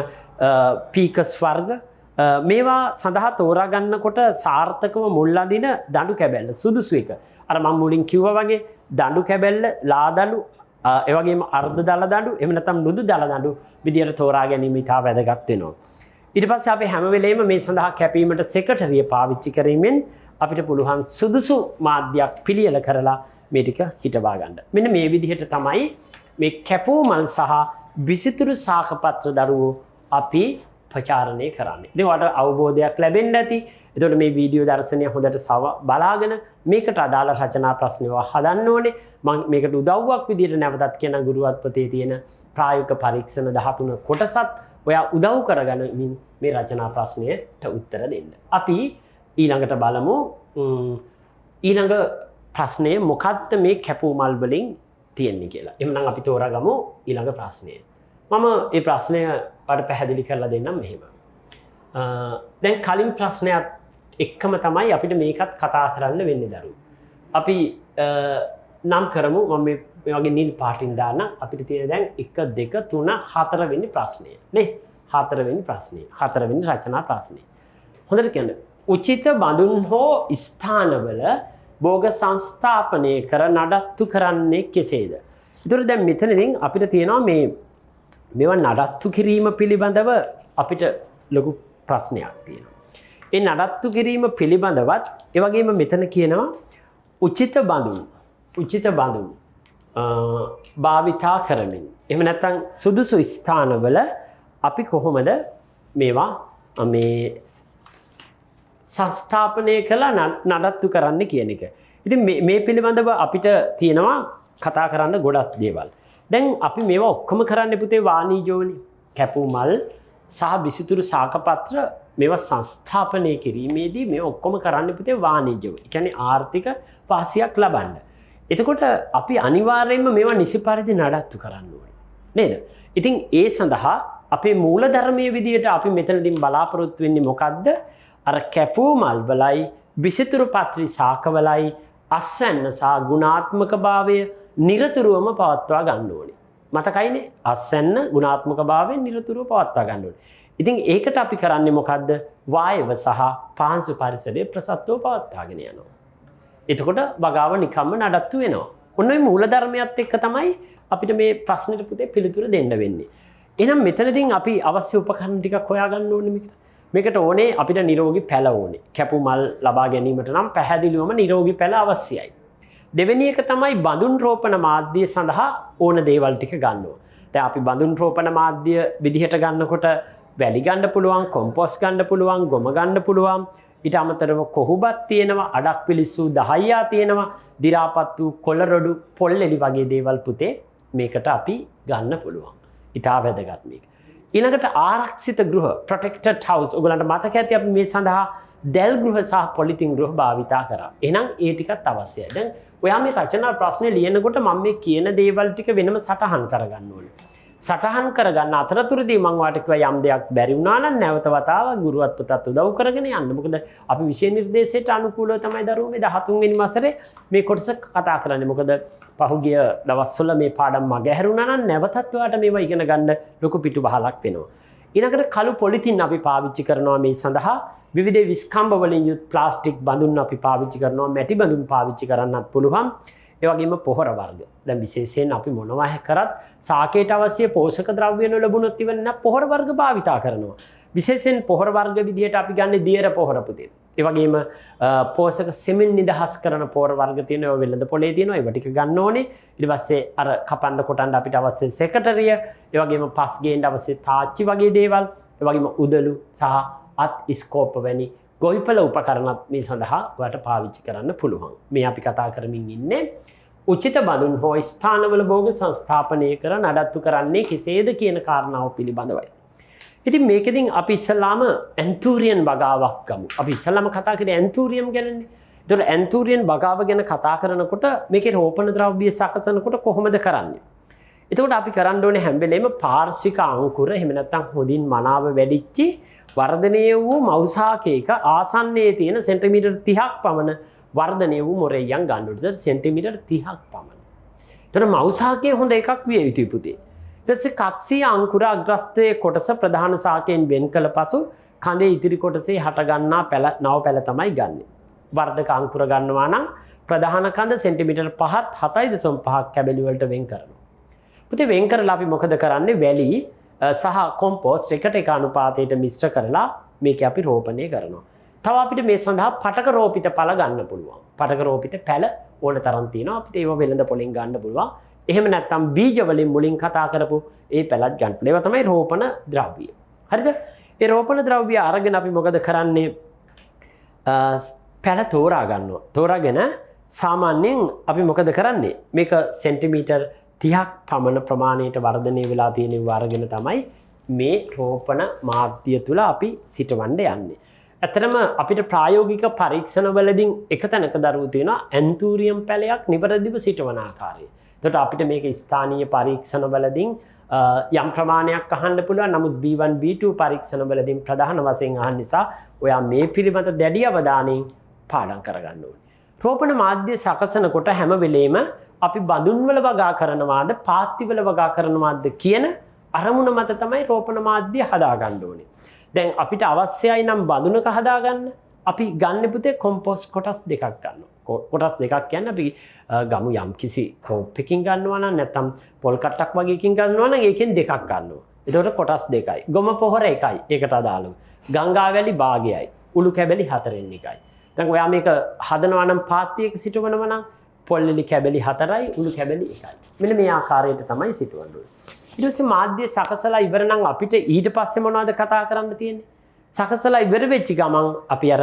පීකස් වර්ග මේවා සඳහා තෝරා ගන්නකොට සාර්ථකව මුල් අදින දඬු කැබැල්ල සුදුසු එක. අර මම මුලින් කිව්වා වගේ දඬු කැබැල්ල, ලාදළු, ඒ වගේම අර්ධ දල දඬු, එහෙම නැත්නම් නුදු දල දඬු විදියට තෝරා ගැනීම ඉතා වැදගත් වෙනවා. ඊට පස්සේ අපි හැම වෙලේම මේ සඳහා කැපීමට සෙක්‍රටරිය පාවිච්චි කිරීමෙන් අපිට පුළුවන් සුදුසු මාධ්‍යයක් පිළියෙල කරලා මේ ටික හිටවා ගන්න. මෙන්න මේ විදිහට තමයි මේ කැපූ මල් සහ විසිතුරු ශාකපත්‍ර දරුවෝ අපි ප්‍රචාරණය කරන්නේ. ඉතින් ඔයාලට අවබෝධයක් ලැබෙන්න ඇති. එතකොට මේ වීඩියෝ දර්ශනය හොඳට බලාගෙන මේකට අදාළ රචනා ප්‍රශ්නව හදන්න ඕනේ. මම මේකට උදව්වක් විදිහට නැවතත් කියන ගුරුවත් පොතේ තියෙන ප්‍රායෝගික පරීක්ෂණ 13 කොටසත් ඔයා උදව් කරගනිමින් මේ රචනා ප්‍රශ්නයට උත්තර දෙන්න. අපි ඊළඟට බලමු ඊළඟ ප්‍රශ්නය මොකක්ද මේ කැපූ මල් වලින් තියෙන්නේ කියලා. එහෙනම් අපි තෝරාගමු ඊළඟ ප්‍රශ්නය. මම මේ ප්‍රශ්නය ඔයාලට පැහැදිලි කරලා දෙන්නම් මෙහෙම. දැන් කලින් ප්‍රශ්නයත් එක්කම තමයි අපිට මේකත් කතා කරන්න වෙන්නේ දරුවෝ. අපි නම් කරමු මම මේ වගේ නිල් පාටින් දාන්න අපිට තියෙන දැන් 1 2 3 4 වෙනි ප්‍රශ්නය නේ 4 වෙනි ප්‍රශ්නය 4 වෙනි රචනා ප්‍රශ්නය. හොඳට කියන්න. උචිත බඳුන් හෝ ස්ථානවල භෝග සංස්ථාපනය කර නඩත්තු කරන්නේ කෙසේද? ඒතර දැන් මෙතනදී අපිට තියෙනවා මේවා නඩත්තු කිරීම පිළිබඳව අපිට ලොකු ප්‍රශ්නයක් තියෙනවා. ඒ නඩත්තු කිරීම පිළිබඳවත් ඒ වගේම මෙතන කියනවා උචිත බඳුන් භාවිතා කරමින් එහෙම නැත්නම් සුදුසු ස්ථානවල අපි කොහොමද මේවා මේ සංස්ථාපනය කළා නඩත්තු කරන්න කියන එක. ඉතින් මේ පිළිබඳව අපිට තියෙනවා කතා කරන්න ගොඩක් දේවල්. දැන් අපි මේවා ඔක්කොම කරන්න පුතේ වාණිජෝනි. කැපූ මල් සහ විසිතුරු ශාකපත්‍ර මේවා සංස්ථාපනය කිරීමේදී මේ ඔක්කොම කරන්න පුතේ වාණිජ්‍යව. ඒ කියන්නේ ආර්ථික වාසියක් ලබන්න. එතකොට අපි අනිවාර්යයෙන්ම මේවා නිසි පරිදි නඩත්තු කරන්න ඕනේ. නේද? ඉතින් ඒ සඳහා අපේ මූලධර්මයේ විදියට අපි මෙතනදී බලාපොරොත්තු වෙන්නේ මොකද්ද? අර කැපූ මල් වලයි විසිතුරු පත්‍රි ශාකවලයි අස්වැන්න සහ ගුණාත්මක භාවය නිරතුරුවම පවත්වා ගන්න ඕනේ. මතකයිනේ? අස්වැන්න ගුණාත්මක භාවය නිරතුරුව පවත්වා ගන්න ඕනේ. ඉතින් ඒකට අපි කරන්නේ මොකද්ද? වායව සහ පාංශු පරිසරයේ ප්‍රසත්තව පවත්වාගෙන යනවා. එතකොට වගාව නිකම්ම නඩත්තු වෙනවා. ඔන්න ඔය මූලධර්මයත් එක්ක තමයි අපිට මේ ප්‍රශ්නෙට පුතේ පිළිතුර දෙන්න වෙන්නේ. එහෙනම් මෙතනදී අපි අවශ්‍ය උපකරණ ටිකක් හොයාගන්න ඕනේ මේකට. මේකට ඕනේ අපිට නිරෝගී පැල ඕනේ. කැපූ මල් ලබා ගැනීමට නම් පැහැදිලිවම නිරෝගී පැල අවශ්‍යයි. දෙවෙනි එක තමයි බඳුන් රෝපණ මාධ්‍ය සඳහා ඕන දේවල් ටික ගන්නවා. දැන් අපි බඳුන් රෝපණ මාධ්‍ය විදිහට ගන්නකොට වැලි ගන්න පුළුවන්, කොම්පෝස්ට් ගන්න පුළුවන්, ගොම ගන්න පුළුවන්. ඊට අමතරව කොහුබත් තියෙනවා, අඩක් පිලිස්සු 10ක් තියෙනවා, දි รา පත් වූ කොළ රොඩු, පොල් එලි වගේ දේවල් පුතේ මේකට අපි ගන්න පුළුවන්. ඉතා වැදගත් මේක. ඊළඟට ආරක්ෂිත ගෘහ protected house ඔයගලන්ට මතක ඇති අපි මේ සඳහා දැල් ගෘහ සහ පොලිතින් ගෘහ භාවිතා කරා. එහෙනම් ඒ ටිකත් අවශ්‍යයි. දැන් ඔයා මේ රචනා ප්‍රශ්නේ ලියනකොට මම මේ කියන දේවල් ටික වෙනම සටහන් කරගන්න ඕනේ. සටහන් කරගන්න අතරතුරදී මම වාට කිව්වා යම් දෙයක් බැරි වුණා නම් නැවත වතාවක් ගුරුවත් පුතත් උදව් කරගෙන යන්න. මොකද අපි විෂය නිර්දේශයට අනුකූලව තමයි දරුවෝ මේ 13 වෙනි වසරේ මේ කොටස කතා කරන්නේ. මොකද පහුගිය දවස්වල මේ පාඩම් මගහැරුණා නම් නැවතත් ඔයාට මේවා ඉගෙන ගන්න ලොකු පිටුබහලක් වෙනවා. ඊළඟට කළු පොලිතින් අපි පාවිච්චි කරනවා මේ සඳහා. විවිධ විස්කම්බ වලින් යුත් ප්ලාස්ටික් බඳුන් අපි පාවිච්චි කරනවා. මැටි බඳුන් පාවිච්චි කරන්නත් පුළුවන්. ඒ වගේම පොහොර වර්ග. දැන් විශේෂයෙන් අපි මොනවා කරත් සාකේට අවශ්‍ය පෝෂක ද්‍රව්‍ය ලැබුණොත් ඉවර නැ පොහොර වර්ග භාවිතා කරනවා. විශේෂයෙන් පොහොර වර්ග විදිහට අපි ගන්න දියර පොහොර පුතේ. ඒ වගේම පෝෂක සෙමින් නිදහස් කරන පොහොර වර්ග තියෙනවා. ඔය වෙළඳ පොලේ තියෙනවා. ඒව ටික ගන්න ඕනේ. ඊට පස්සේ අර කපන්න කොටන්න අපිට අවශ්‍ය සෙක්‍රටරිය, ඒ වගේම පස් ගේන්න අවශ්‍ය තාච්චි වගේ දේවල්, ඒ වගේම උදළු සහ අත් ස්කෝප් වැනි ගොවිපළ උපකරණත් මේ සඳහා ඔයාලට පාවිච්චි කරන්න පුළුවන්. මේ අපි කතා කරමින් ඉන්නේ උචිත බඳුන් හෝ ස්ථානවල භෝග සංස්ථාපනය කර නඩත්තු කරන්නේ කෙසේද කියන කාරණාව පිළිබඳවයි. ඉතින් මේකෙදින් අපි ඉස්සලාම ඇන්තූරියන් වගාවක් ගමු. අපි ඉස්සලාම කතා කරේ ඇන්තූරියම් ගැනනේ. ඒතකොට ඇන්තූරියන් වගාව ගැන කතා කරනකොට මේකේ රෝපණ ද්‍රව්‍ය සකසනකොට කොහොමද කරන්නේ? එතකොට අපි කරන්න ඕනේ හැම වෙලේම පාර්ශ්වික අංකුර එහෙම නැත්නම් හොඳින් මනාව වැඩිච්චි වර්ධනය වූ මෞසාකයක ආසන්නයේ තියෙන සෙන්ටිමීටර් 30ක් පමණ වර්ධනය වූ මොරෙයන් ගන්න ඕනේ. සෙන්ටිමීටර් 30ක් පමණ. එතන මෞසාකයේ හොඳ එකක් විය යුතුයි පුතේ. ඊට පස්සේ කක්ෂීය අංකුර අග්‍රස්ථයේ කොටස ප්‍රධාන ශාකයෙන් වෙන් කළ පසු කඳේ ඉතිරි කොටසේ හට ගන්නා නව පැල තමයි ගන්නෙ. වර්ධක අංකුර ගන්නවා නම් ප්‍රධාන කඳ සෙන්ටිමීටර් 5ත් 7.5ක් කැබලි වලට වෙන් කරනවා. පුතේ වෙන් කරලා අපි මොකද කරන්නේ? වැලි සහ කොම්පෝස්ට් එකට එක අනුපාතයට මිශ්‍ර කරලා මේක අපි රෝපණය කරනවා. තව අපිට මේ සඳහා පටක රෝපිත පළ ගන්න පුළුවන්. පටක රෝපිත පැල ඕන තරම් තියෙනවා. අපිට ඒව වෙළඳ පොලෙන් ගන්න පුළුවන්. එහෙම නැත්නම් බීජ වලින් මුලින් කතා කරපු ඒ පැලත් ගන්න පුළුවන්. ඒවා තමයි රෝපණ ද්‍රව්‍ය. හරිද? ඒ රෝපණ ද්‍රව්‍ය අරගෙන අපි මොකද කරන්නේ? පැල තෝරා ගන්නවා. තෝරාගෙන සාමාන්‍යයෙන් අපි මොකද කරන්නේ? මේක සෙන්ටිමීටර් 30ක් පමණ ප්‍රමාණයට වර්ධනය වෙලා තියෙන වර්ගන තමයි මේ රෝපණ මාධ්‍ය තුල අපි සිටවන්න යන්නේ. ඇත්තටම අපිට ප්‍රායෝගික පරීක්ෂණවලදී එක තැනක දරුවෝ තියෙනවා ඇන්තූරියම් පැලයක් නිවැරදිව සිටවන ආකාරය. එතකොට අපිට මේක ස්ථානීය පරීක්ෂණවලදී යම් ප්‍රමාණයක් අහන්න පුළුවන්. නමුත් B1 B2 පරීක්ෂණවලදී ප්‍රධාන වශයෙන් අහන්න නිසා ඔයා මේ පිළිබඳ දැඩි අවධානයෙන් පාඩම් කරගන්න ඕනේ. රෝපණ මාධ්‍ය සකසනකොට හැම වෙලේම අපි බඳුන් වල වගා කරනවාද පාත්ති වල වගා කරනවාද කියන අරමුණ මත තමයි රෝපණ මාධ්‍ය හදාගන්න ඕනේ. දැන් අපිට අවශ්‍යයි නම් බඳුනක හදාගන්න අපි ගන්න පුතේ කොම්පෝස්ට් කොටස් දෙකක් ගන්නවා. කොටස් දෙකක් කියන්නේ අපි ගමු යම් කිසි ක්‍රොප් එකකින් ගන්නවා නම් නැත්නම් පොල් කට්ටක් වගේ එකකින් ගන්නවා නම් ඒකෙන් දෙකක් ගන්නවා. එතකොට කොටස් දෙකයි. ගොම පොහොර එකයි. ඒකට අදාළව. ගංගා වැලි භාගයයි. උළු කැබලි 4න් එකයි. දැන් ඔයා මේක හදනවා නම් පාත්තියක සිටවනවා නම් පොල්ලෙලි කැබලි 4යි උළු කැබලි 1යි. මෙන්න මේ ආකාරයට තමයි සිටවන්න ඕනේ. ඊට පස්සේ මාධ්‍ය සකසලා ඉවර නම් අපිට ඊට පස්සේ මොනවද කතා කරන්න තියෙන්නේ? සකසලා ඉවර වෙච්ච ගමන් අපි අර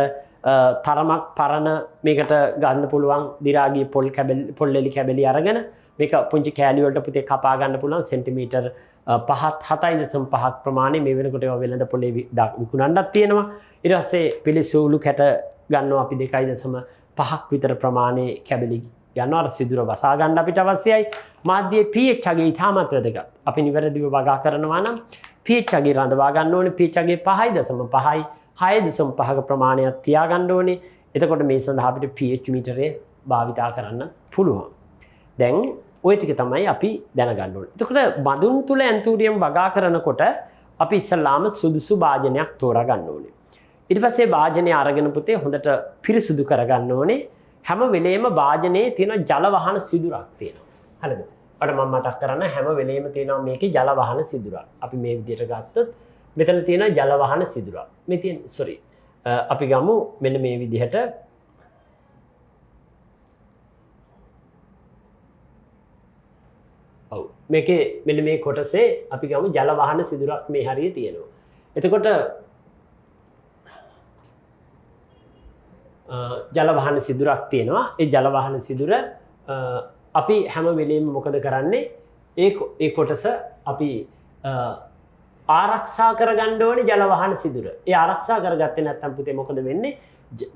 තරමක් පරණ මේකට ගන්න පුළුවන් දි รา ගිය පොල්ලෙලි කැබලි අරගෙන මේක පුංචි කෑලි වලට පුතේ කපා ගන්න පුළුවන් සෙන්ටිමීටර් 7.5ක් ප්‍රමාණය මේ වෙනකොට ඒවා වෙළඳ පොලේ විකුණන්නත් තියෙනවා. ඊට පස්සේ පිළිසූලු කැට ගන්නවා අපි 2.5ක් විතර ප්‍රමාණයේ කැබලි ගන්නවා. අර සිදුර වසා ගන්න අපිට අවශ්‍යයි. මාධ්‍යයේ pH අගය ඉතාමත් වැදගත්. අපි නිවැරදිව වගා කරනවා නම් pH අගය රඳවා ගන්න ඕනේ. pH අගය 5.5යි 6.5ක ප්‍රමාණයක් තියා ගන්න ඕනේ. එතකොට මේ සඳහා අපිට pH මීටරය භාවිතා කරන්න පුළුවන්. දැන් ඔය ටික තමයි අපි දැනගන්න ඕනේ. එතකොට බඳුන් තුල ඇන්තූරියම් වගා කරනකොට අපි ඉස්සල්ලාම සුදුසු භාජනයක් තෝරා ගන්න ඕනේ. ඊට පස්සේ භාජනය අරගෙන පුතේ හොඳට පිරිසුදු කරගන්න ඕනේ. හැම වෙලේම භාජනයේ තියෙන ජල වහන සිදුරක් තියෙනවා. හරිද? අර මම මතක් කරන්න හැම වෙලේම තියෙනවා මේකේ ජල වහන සිදුරක්. අපි මේ විදිහට ගත්තොත් මෙතන තියෙන ජල වහන සිදුරක්. මේ තියෙන අපි ගමු මෙන්න මේ විදිහට මේකේ මෙන්න මේ කොටසේ අපි ගමු ජල වහන සිදුරක් මේ හරිය තියෙනවා. එතකොට ජල වහන සිදුරක් තියෙනවා. ඒ ජල වහන සිදුර අපි හැම වෙලෙම මොකද කරන්නේ? ඒ කොටස අපි ආරක්ෂා කරගන්න ඕනේ ජල වහන සිදුර. ඒ ආරක්ෂා කරගත්තේ නැත්නම් පුතේ මොකද වෙන්නේ?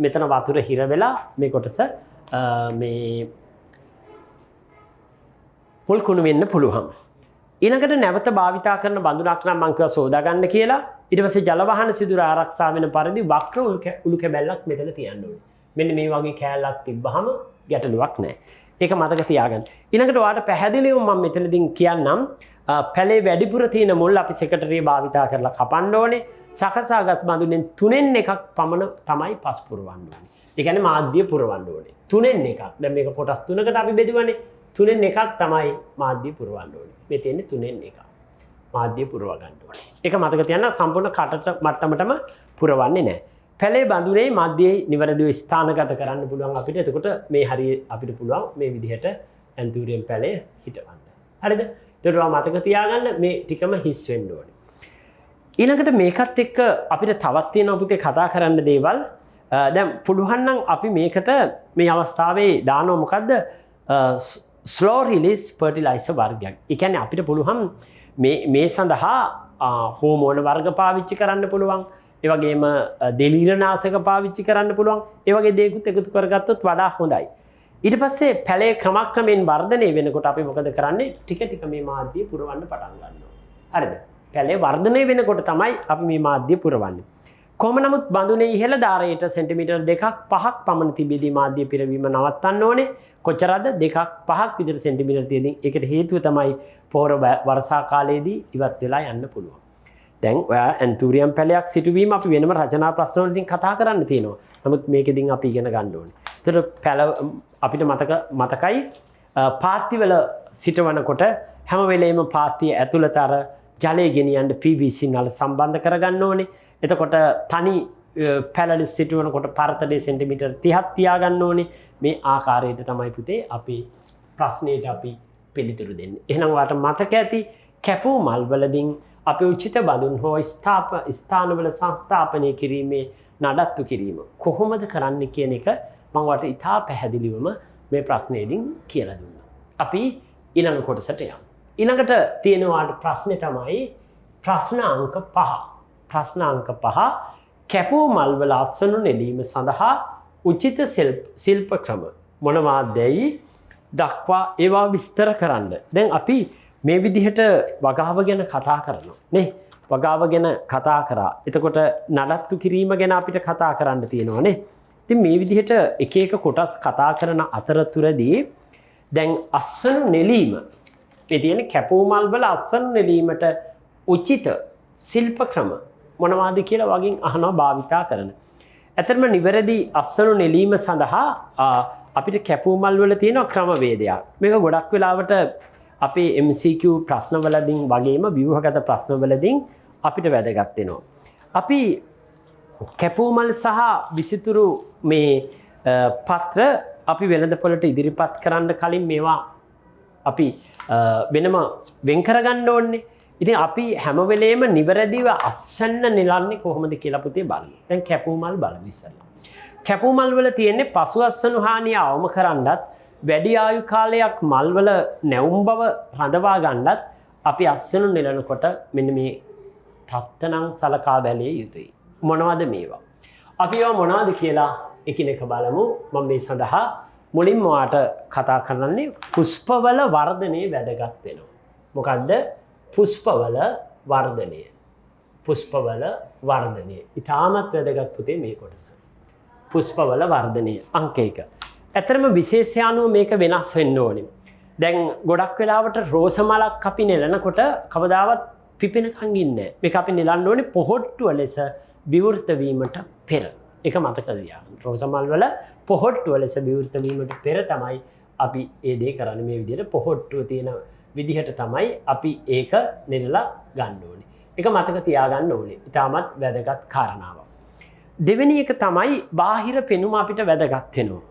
මෙතන වතුර හිර වෙලා මේ කොටස මේ පොල් කුණු වෙන්න පුළුවන්. ඊළඟට නැවත භාවිතා කරන බඳුනක් නම් මම කිව්වා සෝදා ගන්න කියලා. ඊට පස්සේ ජල වහන සිදුර ආරක්ෂා වෙන පරිදි වක්‍ර උළු කැබැල්ලක් මෙතන තියන්න ඕනේ. මෙන්න මේ වගේ කෑල්ලක් තිබ්බහම ගැටලුවක් නැහැ. ඒක මතක තියාගන්න. ඊළඟට ඔයාලට පැහැදිලිව මම මෙතනදී කියන්නම් පැලේ වැඩිපුර තියෙන මුල් අපි සෙක්‍රටරිය භාවිතා කරලා කපන්න ඕනේ. සකසාගත් බඳුනෙන් 3න් 1ක් පමණ තමයි පස් පුරවන්න ඕනේ. ඒ කියන්නේ මාධ්‍ය පුරවන්න ඕනේ. 3න් 1ක්. දැන් මේක කොටස් 3කට අපි බෙදුවානේ. 3න් 1ක් තමයි මාධ්‍ය පුරවන්න ඕනේ. මේ තියෙන්නේ 3න් 1ක්. මාධ්‍ය පුරව ගන්න ඕනේ. ඒක මතක තියාගන්න සම්පූර්ණ කටට මට්ටමටම පුරවන්නේ නැහැ. පැලේ බඳුනේ මැදයේ නිවැරදිව ස්ථානගත කරන්න පුළුවන් අපිට. එතකොට මේ හරිය අපිට පුළුවන් මේ විදිහට ඇන්තූරියම් පැලේ හිටවන්න. හරිද? ඒකට මතක තියාගන්න මේ ටිකම හිස් වෙන්න ඕනේ. ඊළඟට මේකත් එක්ක අපිට තවත් තියෙනවා පුතේ කතා කරන්න දේවල්. දැන් පුළුවන් නම් අපි මේකට මේ අවස්ථාවේ දානවා මොකද්ද? ස්ලෝ රිලීස් ෆර්ටිලයිසර් වර්ගයක්. ඒ කියන්නේ අපිට පුළුවන් මේ සඳහා හෝමෝන වර්ග පාවිච්චි කරන්න පුළුවන්. ඒ වගේම දෙලීරනාශක පාවිච්චි කරන්න පුළුවන්. ඒ වගේ දේකුත් එකතු කරගත්තොත් වඩා හොඳයි. ඊට පස්සේ පැලේ ක්‍රමක්‍රමයෙන් වර්ධනය වෙනකොට අපි මොකද කරන්නේ? ටික ටික මේ මාධ්‍ය පුරවන්න පටන් ගන්නවා. හරිද? පැලේ වර්ධනය වෙනකොට තමයි අපි මේ මාධ්‍ය පුරවන්නේ. කොහොම නමුත් බඳුනේ ඉහළ ධාරයට සෙන්ටිමීටර් 2ක් 5ක් පමණ තිබෙදී මාධ්‍ය පිරවීම නවත්තන්න ඕනේ. කොච්චරද? 2ක් 5ක් විතර සෙන්ටිමීටර් තියෙදී. ඒකට හේතුව තමයි පොහොර වර්ෂා කාලයේදී ඉවත් වෙලා යන්න පුළුවන්. දැන් ඔයා ඇන්තූරියම් පැලයක් සිටුවීම අපි වෙනම රචනා ප්‍රශ්න වලින් කතා කරන්න තියෙනවා. නමුත් මේකෙදින් අපි ඉගෙන ගන්න ඕනේ. ඒතර පැල අපිට මතකයි පාත්තිවල සිටවනකොට හැම වෙලේම පාත්තිය ඇතුළත අර ජලය ගෙනියන්න PVC නල සම්බන්ධ කරගන්න ඕනේ. එතකොට තනි පැලලි සිටවනකොට පරතරයේ සෙන්ටිමීටර් 30ක් තියාගන්න ඕනේ. මේ ආකාරයට තමයි පුතේ අපි ප්‍රශ්නයට අපි පිළිතුරු දෙන්නේ. එහෙනම් ඔයාලට මතක ඇති කැපූ මල් වලදී අපි උචිත බඳුන් හෝ ස්ථානවල සංස්ථාපනය කිරීමේ නඩත්තු කිරීම කොහොමද කරන්න කියන එක මම ඔයාලට ඉතා පැහැදිලිවම මේ ප්‍රශ්නේදී කියලා දුන්නා. අපි ඊළඟ කොටසට යමු. ඊළඟට තියෙන ඔයාලට ප්‍රශ්නේ තමයි ප්‍රශ්න අංක 5. ප්‍රශ්න අංක 5 කැපූ මල් වල අස්වනු නෙලීම සඳහා උචිත ශිල්ප ක්‍රම මොනවාදයි දක්වා ඒවා විස්තර කරන්න. දැන් අපි මේ විදිහට වගාව ගැන කතා කරනවා නේ. වගාව ගැන කතා කරා. එතකොට නඩත්තු කිරීම ගැන අපිට කතා කරන්න තියෙනවා නේ. ඉතින් මේ විදිහට එක එක කොටස් කතා කරන අතරතුරදී දැන් අස්වනු නෙලීම ඒ කියන්නේ කැපූ මල් වල අස්වනු නෙලීමට උචිත ශිල්ප ක්‍රම මොනවාද කියලා වගේ අහනවා භාවිතා කරන. ඇත්තටම නිවැරදි අස්වනු නෙලීම සඳහා අපිට කැපූ මල් වල තියෙන ක්‍රමවේදයක්. මේක ගොඩක් වෙලාවට අපේ MCQ ප්‍රශ්නවලදී වගේම ව්‍යුහගත ප්‍රශ්නවලදී අපිට වැදගත් වෙනවා. අපි කැපූමල් සහ විසිතුරු මේ පත්‍ර අපි වෙළඳපොළට ඉදිරිපත් කරන්න කලින් මේවා අපි වෙනම වෙන් කරගන්න ඕනේ. ඉතින් අපි හැම වෙලේම නිවැරදිව අස්වැන්න නෙලන්නේ කොහොමද කියලා පුතේ බලන්න. දැන් කැපූමල් බලමු ඉස්සෙල්ලා. කැපූමල් වල තියෙන්නේ පසු අස්වැනු හානිය අවම කරන්නත් වැඩි ආයු කාලයක් මල් වල නැවුම් බව රඳවා ගන්නත් අපි අස්වැනු නෙලනකොට මෙන්න මේ තත්ත්වනම් සලකා බැලිය යුතුයි. මොනවද මේවා? අපි ඒවා මොනවද කියලා එකිනෙක බලමු. මම මේ සඳහා මුලින්ම ඔයාට කතා කරන්නේ පුෂ්පවල වර්ධනයේ වැදගත් වෙනවා. මොකද්ද? පුෂ්පවල වර්ධනය. පුෂ්පවල වර්ධනය. ඊටමත් වැදගත් පුතේ මේ කොටස. පුෂ්පවල වර්ධනය අංක 1. ඇත්තටම විශේෂයානුව මේක වෙනස් වෙන්න ඕනේ. දැන් ගොඩක් වෙලාවට රෝස මලක් අපි නෙලනකොට කවදාවත් පිපෙනකන් ඉන්නේ නැහැ. මේක අපි නෙලන්න ඕනේ පොහොට්ටුව ලෙස විවෘත වීමට පෙර. ඒක මතක තියාගන්න. රෝස මල් වල පොහොට්ටුව ලෙස විවෘත වීමට පෙර තමයි අපි ඒ දේ කරන්නේ. මේ විදිහට පොහොට්ටුව තියෙන විදිහට තමයි අපි ඒක නෙලලා ගන්න ඕනේ. ඒක මතක තියාගන්න ඕනේ. ඊටමත් වැදගත් කාරණාවක්. දෙවෙනි එක තමයි බාහිර පෙනුම අපිට වැදගත් වෙනවා.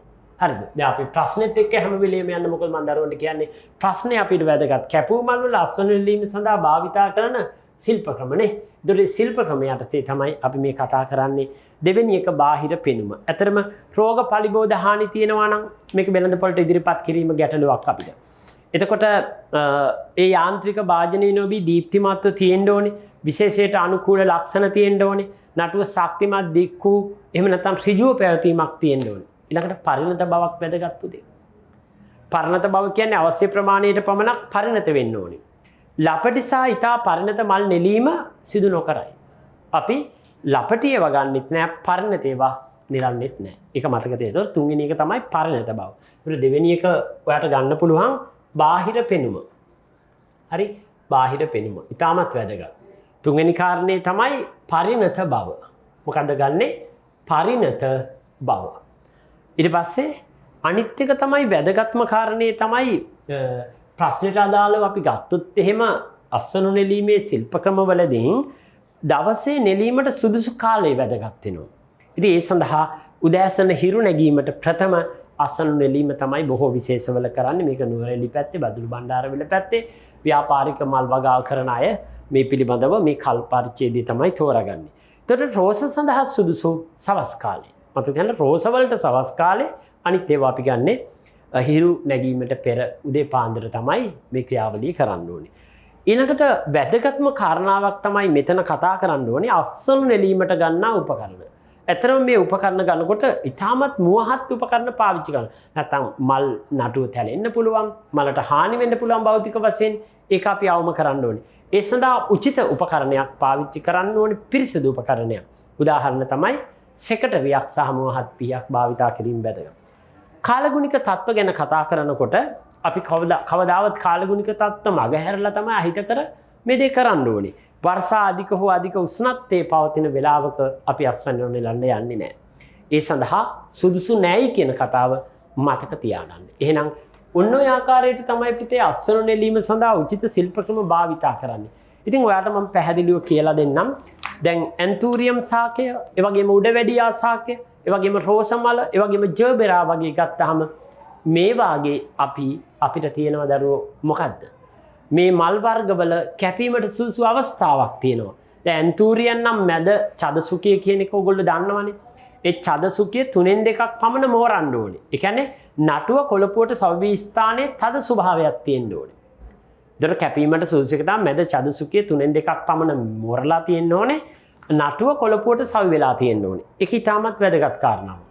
හරිද? දැන් අපි ප්‍රශ්නෙත් එක්ක හැම වෙලේම යන්න මොකද මම දරුවන්ට කියන්නේ ප්‍රශ්නේ අපිට වැදගත්. කැපූමල් වල අස්වැනු නෙලීම සඳහා භාවිතා කරන ශිල්ප ක්‍රමනේ. ඒතකොට ශිල්ප ක්‍රමයට තමයි අපි මේ කතා කරන්නේ. දෙවෙනි එක බාහිර පෙනුම. ඇතරම රෝග පලිබෝධ හානි තියෙනවා නම් මේක වෙළඳපොළට ඉදිරිපත් කිරීම ගැටලුවක් අපිට. එතකොට ඒ යාන්ත්‍රික භාජනය නොබී දීප්තිමත්ව තියෙන්න ඕනේ. විශේෂයට අනුකූල ලක්ෂණ තියෙන්න ඕනේ. නටුව ශක්තිමත් දික් වූ එහෙම නැත්නම් ඍජුව පැවතීමක් තියෙන්න ඕනේ. ඊළඟට පරිණත බවක් වැදගත් පුතේ. පරිණත බව කියන්නේ අවශ්‍ය ප්‍රමාණයට පමණක් පරිණත වෙන්න ඕනේ. ලපටි සහ ඊටා පරිණත මල් නෙලීම සිදු නොකරයි. අපි ලපටි ඒවා ගන්නෙත් නෑ, පරිණත ඒවා නිරන්නෙත් නෑ. ඒක මතක තියාගන්න. තුන්වෙනි එක තමයි පරිණත බව. ඊට දෙවෙනි එක ඔයාට ගන්න පුළුවන් බාහිර පෙනුම. හරි? බාහිර පෙනුම. ඊටමත් වැදගත්. තුන්වෙනි කාරණේ තමයි පරිණත බව. මොකද්ද ගන්නෙ? පරිණත බව. ඊට පස්සේ අනිත් එක තමයි වැදගත්ම කාරණේ තමයි ප්‍රශ්නට අදාළව අපි ගත්තොත් එහෙම අස්වැනු නෙලීමේ ශිල්ප ක්‍රමවලදී දවසේ නෙලීමට සුදුසු කාලය වැදගත් වෙනවා. ඉතින් ඒ සඳහා උදෑසන හිරු නැගීමට ප්‍රථම අස්වැනු නෙලීම තමයි බොහෝ විශේෂවල කරන්නේ. මේක නුවරඑළිය පැත්තේ, බදුළු බණ්ඩාරවිල පැත්තේ ව්‍යාපාරික මල් වගාව කරන අය මේ පිළිබඳව මේ කල් පරිච්ඡේදය තමයි තෝරාගන්නේ. එතකොට රෝස සඳහා සුදුසු සවස් කාලය. මතක තියාගන්න රෝස වලට සවස් කාලේ අනිත් ඒවා අපි ගන්නේ හිරු නැගීමට පෙර උදේ පාන්දර තමයි මේ ක්‍රියාවලිය කරන්න ඕනේ. ඊළඟට වැදගත්ම කාරණාවක් තමයි මෙතන කතා කරන්න ඕනේ අස්වැනු නෙලීමට ගන්නා උපකරණ. ඇත්තටම මේ උපකරණ ගන්නකොට ඉතාමත් මුවහත් උපකරණ පාවිච්චි කරනවා. නැත්නම් මල් නටුව තැලෙන්න පුළුවන්, මලට හානි වෙන්න පුළුවන් භෞතික වශයෙන්. ඒක අපි අවම කරන්න ඕනේ. ඒ සඳහා උචිත උපකරණයක් පාවිච්චි කරන්න ඕනේ, පිරිසිදු උපකරණයක්. උදාහරණ තමයි සෙකටරියක් සහ මුවහත් පිහක් භාවිතා කිරීම වැදගත්. කාලගුණික තත්ත්ව ගැන කතා කරනකොට අපි කවදාවත් කාලගුණික තත්ත්ව මගහැරලා තමයි අහිතකර මේ දේ කරන්න ඕනේ. වර්ෂා අධික හෝ අධික උෂ්ණත්වයේ පවතින වෙලාවක අපි අස්වැන්නු නෙලන්න යන්නේ නැහැ. ඒ සඳහා සුදුසු නැයි කියන කතාව මතක තියාගන්න. එහෙනම් ඔන්න ඔය ආකාරයට තමයි පිටේ අස්වැනු නෙලීම සඳහා උචිත ශිල්ප ක්‍රම භාවිතා කරන්නේ. ඉතින් ඔයාට මම පැහැදිලිව කියලා දෙන්නම්. දැන් ඇන්තූරියම් ශාකය, ඒ වගේම උඩවැඩියා ශාකය, ඒ වගේම රෝස මල, ඒ වගේම ජර්බෙරා වගේ ගත්තාම මේ වාගේ අපිට තියෙනවා දරුවෝ මොකද්ද? මේ මල් වර්ගවල කැපීමට සුසු අවස්ථාවක් තියෙනවා. දැන් ඇන්තූරියම් නම් මැද චදසුකිය කියන එක ඔයගොල්ලෝ දන්නවනේ. ඒ චදසුකිය 3න් 2ක් පමණ මෝරන්න ඕනේ. ඒ කියන්නේ නටුව කොළපුවට සවි ස්ථානයේ තද ස්වභාවයක් තියෙන්න ඕනේ. දර කැපීමට සුදුසු එක තමයි මැද චදසුකිය 3න් 2ක් පමණ මෝරලා තියෙන්න ඕනේ. නටුව කොළපුවට සවි වෙලා තියෙන්න ඕනේ. ඒක ඉතාමත් වැදගත් කාරණාවක්.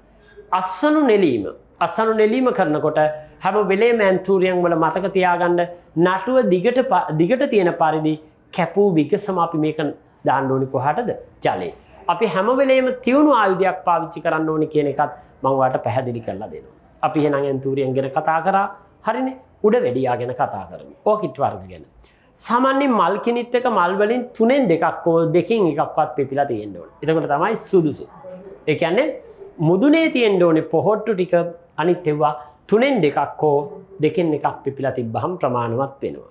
අස්වැනු නෙලීම කරනකොට හැම වෙලේම ඇන්තූරියම් වල මතක තියාගන්න නටුව දිගට තියෙන පරිදි කැපූ විගසම අපි මේක දාන්න ඕනේ කොහටද? ජලයේ. අපි හැම වෙලේම තියුණු ආයුධයක් පාවිච්චි කරන්න ඕනේ කියන එකත් මම ඔයාලට පැහැදිලි කරලා දෙනවා. අපි එහෙනම් ඇන්තූරියම් ගැන කතා කරා. හරිනේ. උඩවැඩියා ගැන කතා කරමු. ඕකිඩ් වර්ග ගැන. සාමාන්‍යයෙන් මල් කිනිත් එක මල් වලින් 3න් 2ක් හෝ 2කින් එකක්වත් පිපිලා තියෙන්න ඕනේ. එතකොට තමයි සුදුසු. ඒ කියන්නේ මුදුනේ තියෙන්න ඕනේ පොහොට්ටු ටික, අනිත් ඒවා 3න් 2ක් හෝ 2කින් එකක් පිපිලා තිබ්බහම ප්‍රමාණවත් වෙනවා.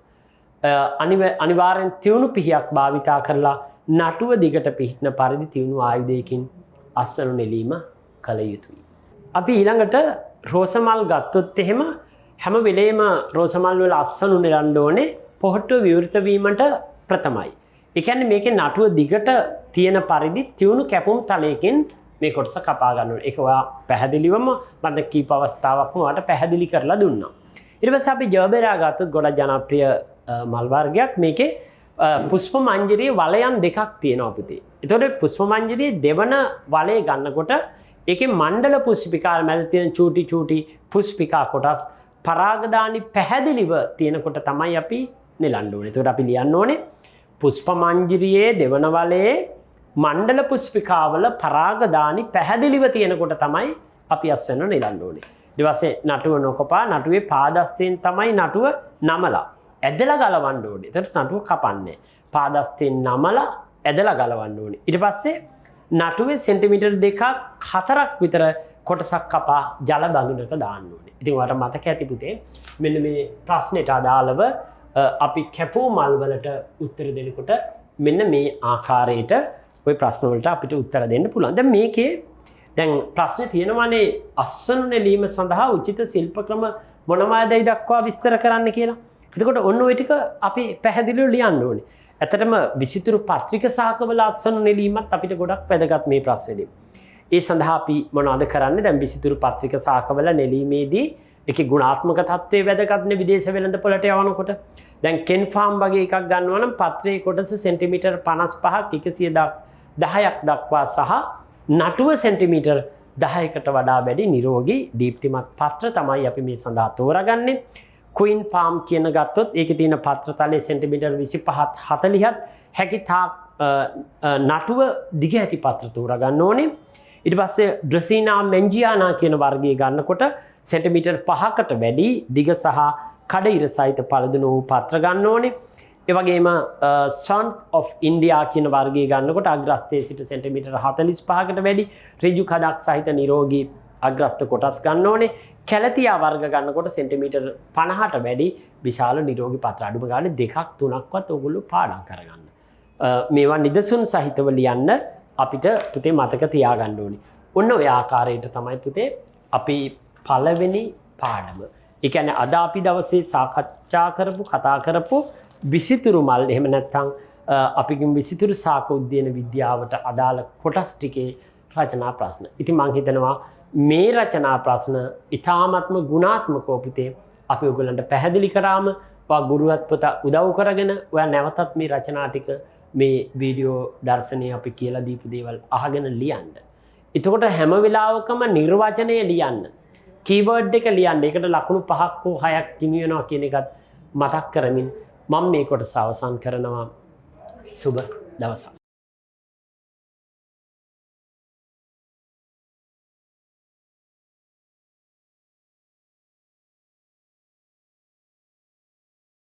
අනිවාර්යෙන් තියුණු පිහියක් භාවිතා කරලා නටුව දිගට පිහිටන පරිදි තියුණු ආයුධයකින් අස්වනු නෙලීම කළ යුතුයි. අපි ඊළඟට රෝසමල් ගත්තොත් එහෙම හැම වෙලේම රෝසමල් වල අස්වනු නෙලන්න ඕනේ පොහට්ටුව විවෘත වීමට ප්‍රථමයි. ඒ කියන්නේ මේකේ නටුව දිගට තියෙන පරිදි තියුණු කැපුම් තලයකින් මේ කොටස කපා ගන්න ඕනේ. ඒක ඔයා පැහැදිලිවම මම කීප අවස්ථාවක්ම ඔයාලට පැහැදිලි කරලා දුන්නා. ඊට පස්සේ අපි ජර්බෙරා ගත්තොත් ගොඩක් ජනප්‍රිය මල් වර්ගයක්. මේකේ පුෂ්ප මංජරියේ වලයන් දෙකක් තියෙනවා පුතේ. එතකොට පුෂ්ප මංජරියේ දෙවන වලය ගන්නකොට ඒකේ මණ්ඩල පුෂ්පිකා මැද තියෙන චූටි පුෂ්පිකා කොටස් පරාගදානි පැහැදිලිව තියෙනකොට තමයි අපි නෙලන්න ඕනේ. එතකොට අපි ලියන්න ඕනේ පුෂ්ප මංජරියේ දෙවන වලයේ මණ්ඩල පුෂ්පිකාවල පරාගදානි පැහැදිලිව තියෙනකොට තමයි අපි අස්වැන්න නෙලන්න ඕනේ. ඊට පස්සේ නටුව නොකපා නටුවේ පාදස්යෙන් තමයි නටුව නමලා ඇදලා ගලවන්න ඕනේ. එතකොට නටුව කපන්නේ. පාදස්යෙන් නමලා ඇදලා ගලවන්න ඕනේ. ඊට පස්සේ නටුවේ සෙන්ටිමීටර් 2ක් 4ක් විතර කොටසක් කපා ජල බඳුනක දාන්න ඕනේ. ඉතින් ඔයාලට මතක ඇති පුතේ මෙන්න මේ ප්‍රශ්නෙට අදාළව අපි කැපූ මල් වලට උත්තර දෙනකොට මෙන්න මේ ආකාරයට ওই ප්‍රශ්න වලට අපිට උත්තර දෙන්න පුළුවන්. දැන් මේකේ දැන් ප්‍රශ්නේ තියෙනවානේ අස්වනු නෙලීම සඳහා උචිත ශිල්ප ක්‍රම මොනවාදයි දක්වා විස්තර කරන්න කියලා. එතකොට ඔන්න ওই ටික අපි පැහැදිලිව ලියන්න ඕනේ. ඇත්තටම විසිතුරු පත්‍රික සාකවල අස්වනු නෙලීමත් අපිට ගොඩක් වැදගත් මේ ප්‍රශ්නේදී. ඒ සඳහා අපි මොනවද කරන්නේ? දැන් විසිතුරු පත්‍රික සාකවල නෙලීමේදී ඒකේ ගුණාත්මක තත්ත්වයේ වැදගත්නේ විදේශ වෙළඳපොළට යවනකොට. දැන් කෙන් ෆාම් වගේ එකක් ගන්නවා නම් පත්‍රයේ කොටස සෙන්ටිමීටර් 55ක් 110ක් දක්වා සහ නටුව සෙන්ටිමීටර් 10කට වඩා වැඩි නිරෝගී දීප්තිමත් පත්‍ර තමයි අපි මේ සඳහා තෝරාගන්නේ. ක්වීන් ෆාම් කියන ගත්තොත් ඒකේ තියෙන පත්‍ර තලයේ සෙන්ටිමීටර් 25ත් 40ත් හැකි තාක් නටුව දිග ඇති පත්‍ර තෝරා ගන්න ඕනේ. ඊට පස්සේ ඩ්‍රෙසිනා මෙන්ජියානා කියන වර්ගය ගන්නකොට සෙන්ටිමීටර් 5කට වැඩි දිග සහ කඩිර සහිත පළදෙන වූ පත්‍ර ගන්න ඕනේ. ඒ වගේම සන් ඔෆ් ඉන්දියා කියන වර්ගය ගන්නකොට අග්‍රස්තයේ සිට සෙන්ටිමීටර් 45කට වැඩි ඍජු කඩක් සහිත නිරෝගී අග්‍රස්ත කොටස් ගන්න ඕනේ. කැලතියා වර්ග ගන්නකොට සෙන්ටිමීටර් 50ට වැඩි විශාල නිරෝගී පත්‍ර අඩුම ගානේ 2ක් 3ක්වත් ඔයගොල්ලෝ පාඩම් කරගන්න. මේවා නිදසුන් සහිතව ලියන්න අපිට පුතේ මතක තියාගන්න ඕනේ. ඔන්න ඔය ආකාරයට තමයි පුතේ අපි පළවෙනි පාඩම. ඒ කියන්නේ අද අපි දවසේ සාකච්ඡා කරපු කතා කරපු විසිතුරු මල් එහෙම නැත්නම් අපි විසිතුරු සාක උද්‍යාන විද්‍යාවට අදාළ කොටස් ටිකේ රචනා ප්‍රශ්න. ඉතින් මම හිතනවා මේ රචනා ප්‍රශ්න ඉතාමත්ම ගුණාත්මකව පුතේ අපි ඔයගොල්ලන්ට පැහැදිලි කරාම ඔයා ගුරුවත් පොත උදව් කරගෙන ඔයා නැවතත් මේ රචනා ටික මේ වීඩියෝ දර්ශනයේ අපි කියලා දීපු දේවල් අහගෙන ලියන්න. එතකොට හැම වෙලාවකම නිර්වචනය ලියන්න. කීවර්ඩ් එක ලියන්න. ඒකට ලකුණු 5ක් හෝ 6ක් හිමි වෙනවා කියන එකත් මතක් කරමින් මම මේ කොටස අවසන් කරනවා. සුබ දවසක්.